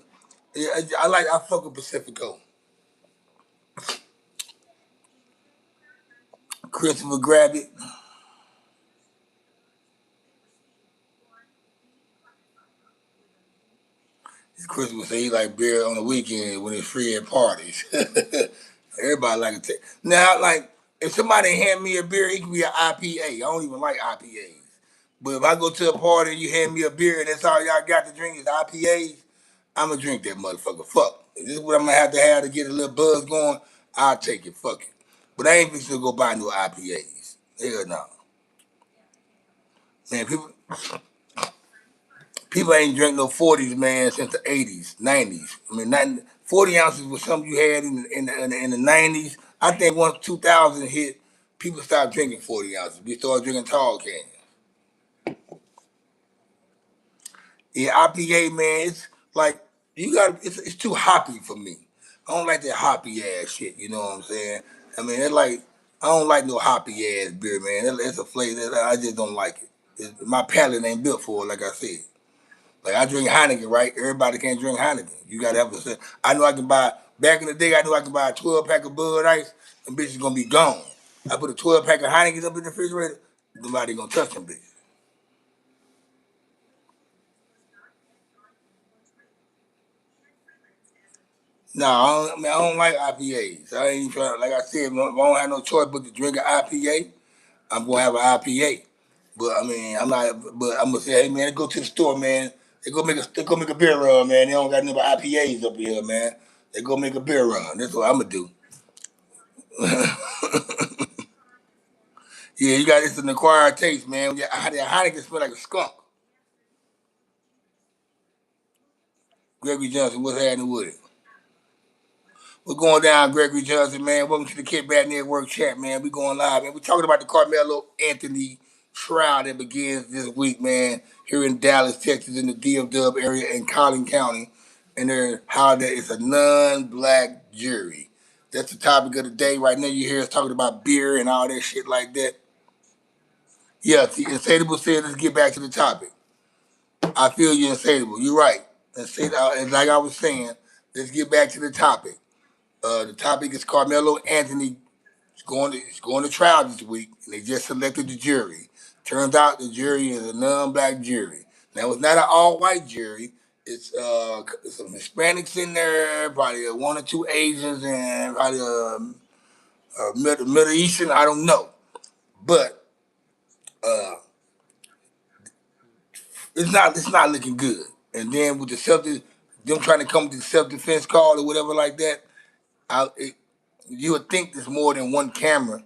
yeah, I fuck with Pacifico. Christopher grab it. Christopher say he like beer on the weekend when it's free at parties. Everybody like to take. Now, like, if somebody hand me a beer, it can be an IPA. I don't even like IPAs. But if I go to a party and you hand me a beer and that's all y'all got to drink is IPAs, I'm going to drink that motherfucker. Fuck. If this is what I'm going to have to get a little buzz going, I'll take it. Fuck it. But I ain't fixing to go buy no IPAs. Hell no. Man, people ain't drink no 40s, man, since the 80s, 90s. I mean, 40 ounces was something you had in the 90s. I think once 2000 hit, people stopped drinking 40 ounces. We started drinking tall cans. Yeah, IPA, man, it's like, it's too hoppy for me. I don't like that hoppy ass shit, you know what I'm saying? I mean, it's like, I don't like no hoppy ass beer, man. It's a flavor, I just don't like it. My palate ain't built for it, like I said. Like I drink Heineken, right? Everybody can't drink Heineken. You gotta have a. I know I can buy. Back in the day, I knew I could buy a 12-pack of Bud Ice, and bitches gonna be gone. I put a 12-pack of Heineken up in the refrigerator. Nobody gonna touch them bitches. No, I don't like IPAs. I ain't trying. Like I said, if I don't have no choice but to drink an IPA, I'm gonna have an IPA. But I mean, I'm not. But I'm gonna say, hey man, go to the store, man. They go make a beer run, man. They don't got nothing but IPAs up here, man. They go make a beer run. That's what I'm gonna do. Yeah, you got it's an acquired taste, man. Yeah, Heineken smell like a skunk. Gregory Johnson, what's happening with it? What's going down, Gregory Johnson, man? Welcome to the Kickback Network chat, man. We going live, man. We're talking about the Carmelo Anthony trial that begins this week, man, here in Dallas, Texas, in the DFW area in Collin County. And how that it's a non-black jury. That's the topic of the day. Right now, you hear us talking about beer and all that shit like that. Yeah, see, Insatiable said, let's get back to the topic. I feel you, insatiable. You're right. And like I was saying, let's get back to the topic. The topic is Carmelo Anthony is going to trial this week, and they just selected the jury. Turns out the jury is a non-black jury. Now it's not an all-white jury. It's some Hispanics in there, probably one or two Asians, and probably Middle Eastern. I don't know, but uh, it's not looking good. And then with the them trying to come with the self-defense call or whatever like that, I, it, you would think there's more than one camera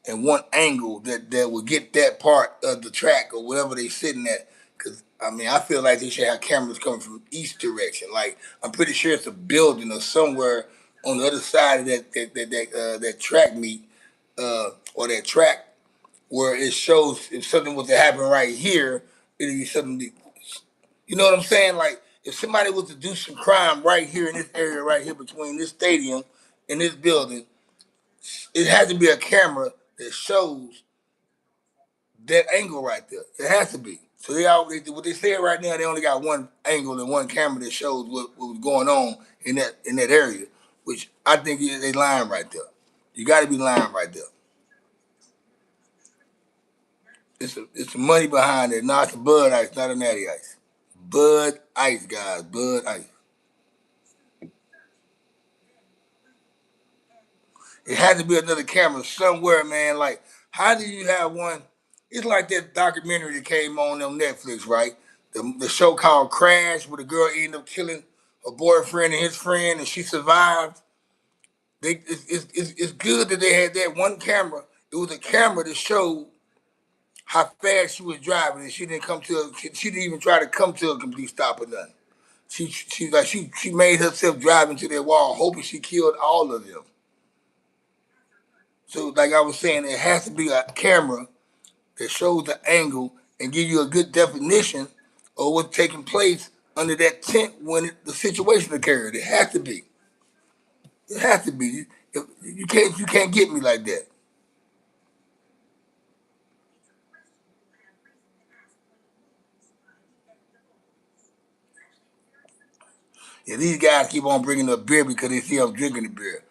and one angle that will get that part of the track or whatever they sitting at. Because I mean, I feel like they should have cameras coming from east direction. Like I'm pretty sure it's a building or somewhere on the other side of that track meet or that track where it shows if something was to happen right here, it'd be something. You know what I'm saying? Like if somebody was to do some crime right here in this area, right here between this stadium and this building, it has to be a camera that shows that angle right there. It has to be. So what they say right now, they only got one angle and one camera that shows what was going on in that area, which I think they lying right there. You got to be lying right there. It's the money behind it. Not the Bud Ice, not a Natty Ice. Bud Ice, guys. Bud Ice. It had to be another camera somewhere, man. Like, how do you have one? It's like that documentary that came on Netflix, right? The show called Crash, where the girl ended up killing her boyfriend and his friend, and she survived. It's good that they had that one camera. It was a camera that showed how fast she was driving, and she didn't she didn't even try to come to a complete stop or nothing. She made herself drive into that wall, hoping she killed all of them. So, like I was saying, it has to be a camera that shows the angle and give you a good definition of what's taking place under that tent when the situation occurred. It has to be. It has to be. You can't get me like that. Yeah, these guys keep on bringing up beer because they see I'm drinking the beer.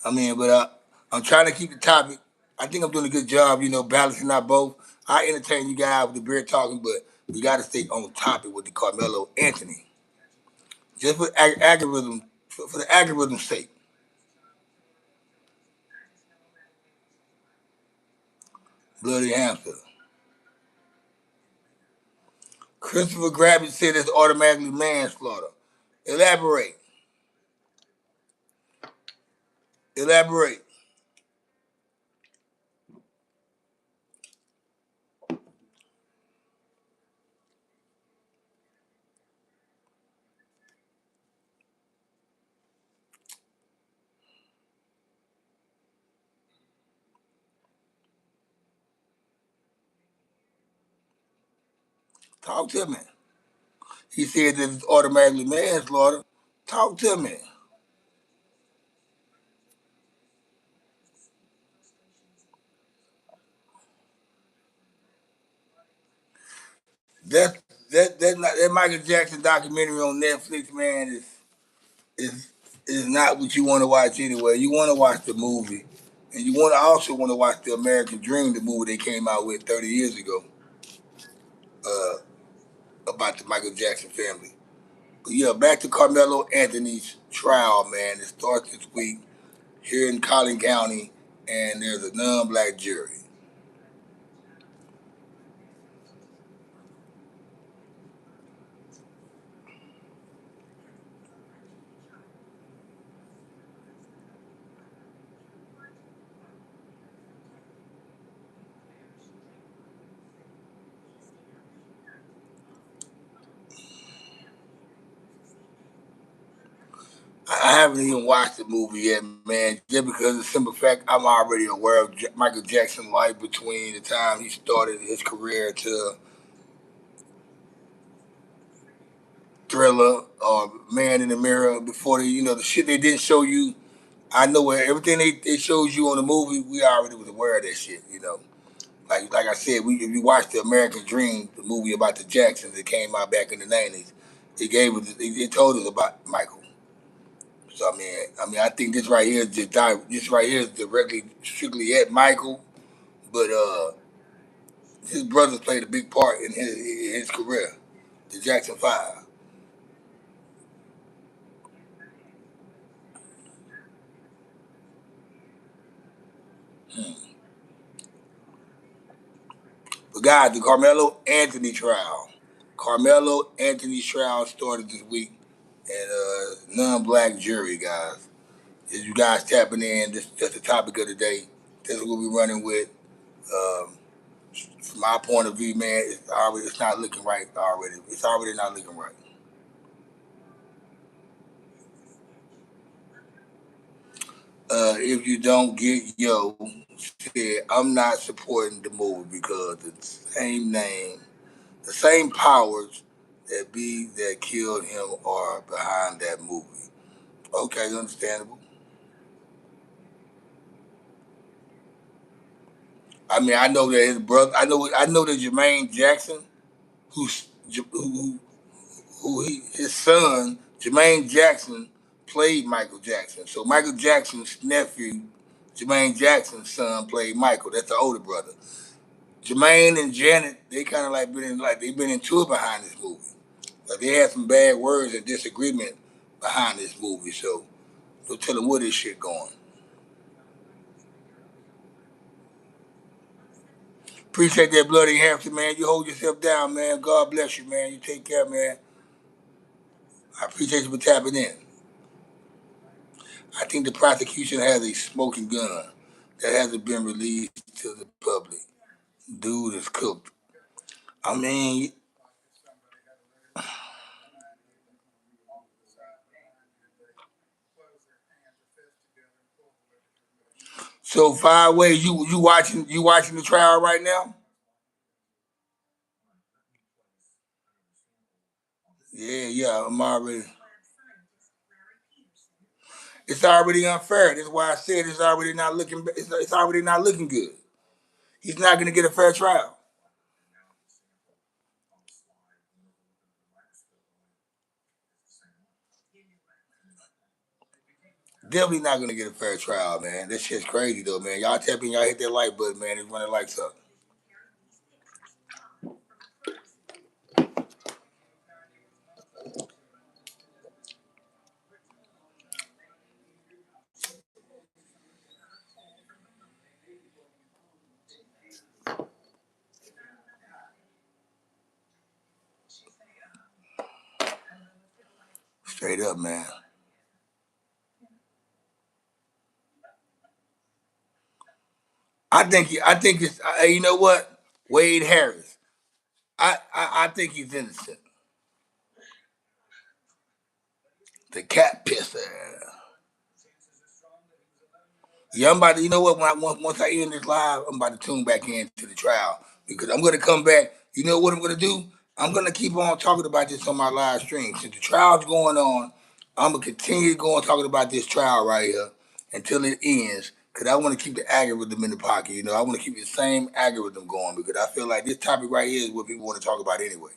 I mean, but I'm trying to keep the topic. I think I'm doing a good job, balancing out both. I entertain you guys with the beer talking, but we got to stay on topic with the Carmelo Anthony. Just for algorithm, for the algorithm's sake. Bloody hamster. Christopher Gravitt said it's automatically manslaughter. Elaborate. Elaborate. Talk to me. He said that it's automatically manslaughter. Talk to me. That that Michael Jackson documentary on Netflix, man, is is not what you want to watch anyway. You want to watch the movie, and you want to watch the American Dream, the movie they came out with 30 years ago, uh, about the Michael Jackson family. But yeah, back to Carmelo Anthony's trial, man. It starts this week here in Collin County, and there's a non-black jury. I haven't even watched the movie yet, man. Just because of the simple fact I'm already aware of Michael Jackson's life between the time he started his career to Thriller or Man in the Mirror. Before the shit they didn't show you. I know where everything they shows you on the movie. We already was aware of that shit. Like I said, if you watch the American Dream, the movie about the Jacksons that came out back in the '90s, it told us about Michael. So I think this right here is this right here is directly strictly at Michael, but his brothers played a big part in his career, the Jackson Five. But guys, the Carmelo Anthony trial. Carmelo Anthony trial started this week, and non-black jury, guys. As you guys tapping in, that's the topic of the day. This is what we're running with. Um, from my point of view, man, it's not looking right already. It's already not looking right. If you don't get said I'm not supporting the movie because the same name, the same powers that killed him are behind that movie. Okay, understandable. I know that his brother. I know that Jermaine Jackson, who's his son, Jermaine Jackson, played Michael Jackson. So Michael Jackson's nephew, Jermaine Jackson's son, played Michael. That's the older brother. Jermaine and Janet, they kind of they've been into it behind this movie. Like they had some bad words and disagreement behind this movie. So don't tell them where this shit going. Appreciate that, Bloody Hampton, man. You hold yourself down, man. God bless you, man. You take care, man. I appreciate you for tapping in. I think the prosecution has a smoking gun that hasn't been released to the public. Dude is cooked. I mean, so five ways. You watching the trial right now? Yeah, yeah. I'm already. It's already unfair. That's why I said it's already not looking. It's already not looking good. He's not going to get a fair trial. Definitely not going to get a fair trial, man. This shit's crazy though, man. Y'all tap in, y'all hit that like button, man. It's running lights up. Straight up, man. I think it's. You know what? Wade Harris. I think he's innocent. The cat pisser. Yeah, I'm about to. You know what? Once I end this live, I'm about to tune back into the trial because I'm gonna come back. You know what I'm gonna do? I'm gonna keep on talking about this on my live stream. Since the trial's going on, I'm gonna continue going talking about this trial right here until it ends. Cause I want to keep the algorithm in the pocket. I want to keep the same algorithm going because I feel like this topic right here is what people want to talk about anyway.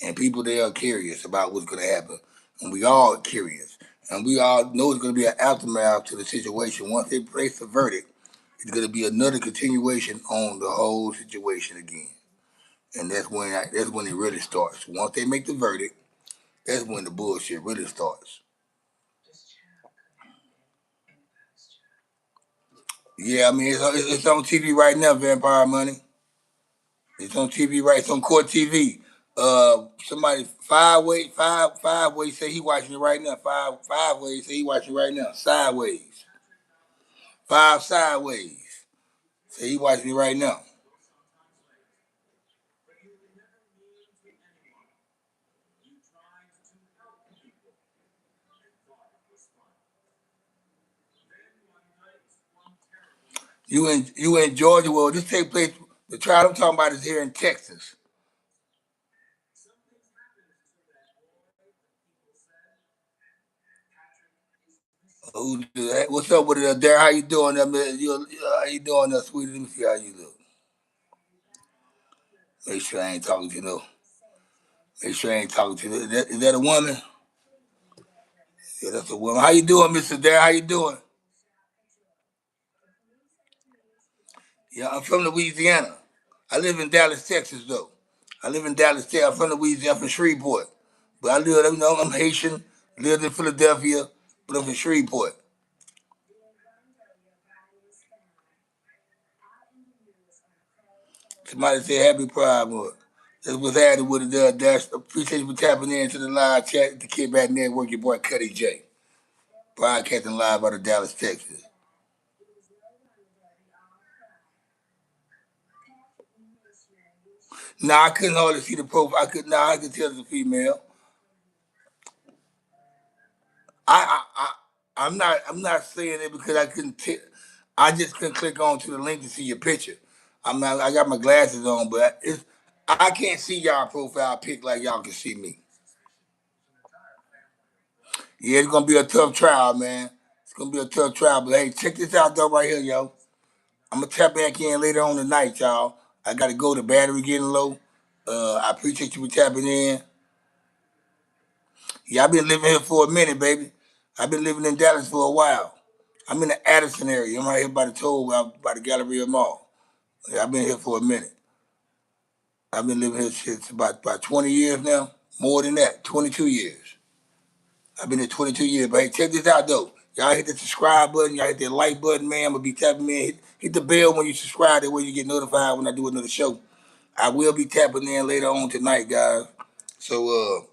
And people they are curious about what's going to happen, and we all curious, and we all know it's going to be an aftermath to the situation. Once they place the verdict, it's going to be another continuation on the whole situation again, and that's when it really starts. Once they make the verdict, that's when the bullshit really starts. Yeah, it's on TV right now. Vampire Money. It's on TV right. It's on court TV. Somebody five ways say he watching it right now. Five ways say he watching it right now. Sideways. Five sideways. Say he watching it right now. You in Georgia? Well, this take place. The trial I'm talking about is here in Texas. What's up with it, there? How you doing, man? How you doing, sweetie? Let me see how you look. Make sure I ain't talking to no. Make sure I ain't talking to. Is that a woman? Yeah, that's a woman. How you doing, Mr. Dare? How you doing? Yeah, I'm from Louisiana. I live in Dallas, Texas, though. I live in Dallas, Texas. I'm from Louisiana, I'm from Shreveport. But I live, I'm Haitian, lived in Philadelphia, but I'm from Shreveport. Somebody say happy Pride Month. That's what's added with it. Dash. Appreciate you for tapping into the live chat. The Kid Back Network, your boy Cuddy J. Broadcasting live out of Dallas, Texas. Nah, I couldn't hardly see the profile. I could tell it's a female. I'm not saying it because I couldn't I just couldn't click on to the link to see your picture. I got my glasses on, but I can't see y'all profile pic like y'all can see me. Yeah, it's gonna be a tough trial, man. It's gonna be a tough trial. But hey, check this out though right here, yo. I'm gonna tap back in later on tonight, y'all. I gotta go. The battery getting low. I appreciate you for tapping in. Yeah, I've been living here for a minute, baby. I've been living in Dallas for a while. I'm in the Addison area. I'm right here by the toll, by the Galleria Mall. Yeah, I've been here for a minute. I've been living here since about 20 years now. More than that, 22 years. I've been here 22 years. But hey, check this out though. Y'all hit the subscribe button. Y'all hit that like button, man. I'm gonna be tapping in. Hit the bell when you subscribe. That way you get notified when I do another show. I will be tapping in later on tonight, guys. So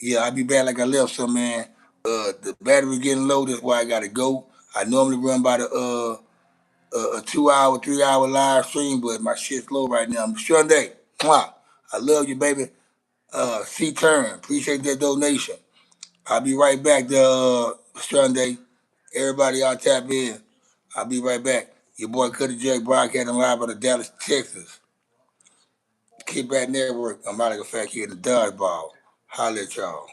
yeah, I'll be back like I left some, man. The battery getting low. That's why I gotta go. I normally run by the a 2 hour, 3 hour live stream, but my shit's low right now. Sunday, mwah, I love you, baby. C Turn, appreciate that donation. I'll be right back to Sunday. Everybody, I'll tap in. I'll be right back. Your boy Cuddy J broadcasting live out of Dallas, Texas. Kickback Network. I'm out of the fact here in the dodgeball. Holla at y'all.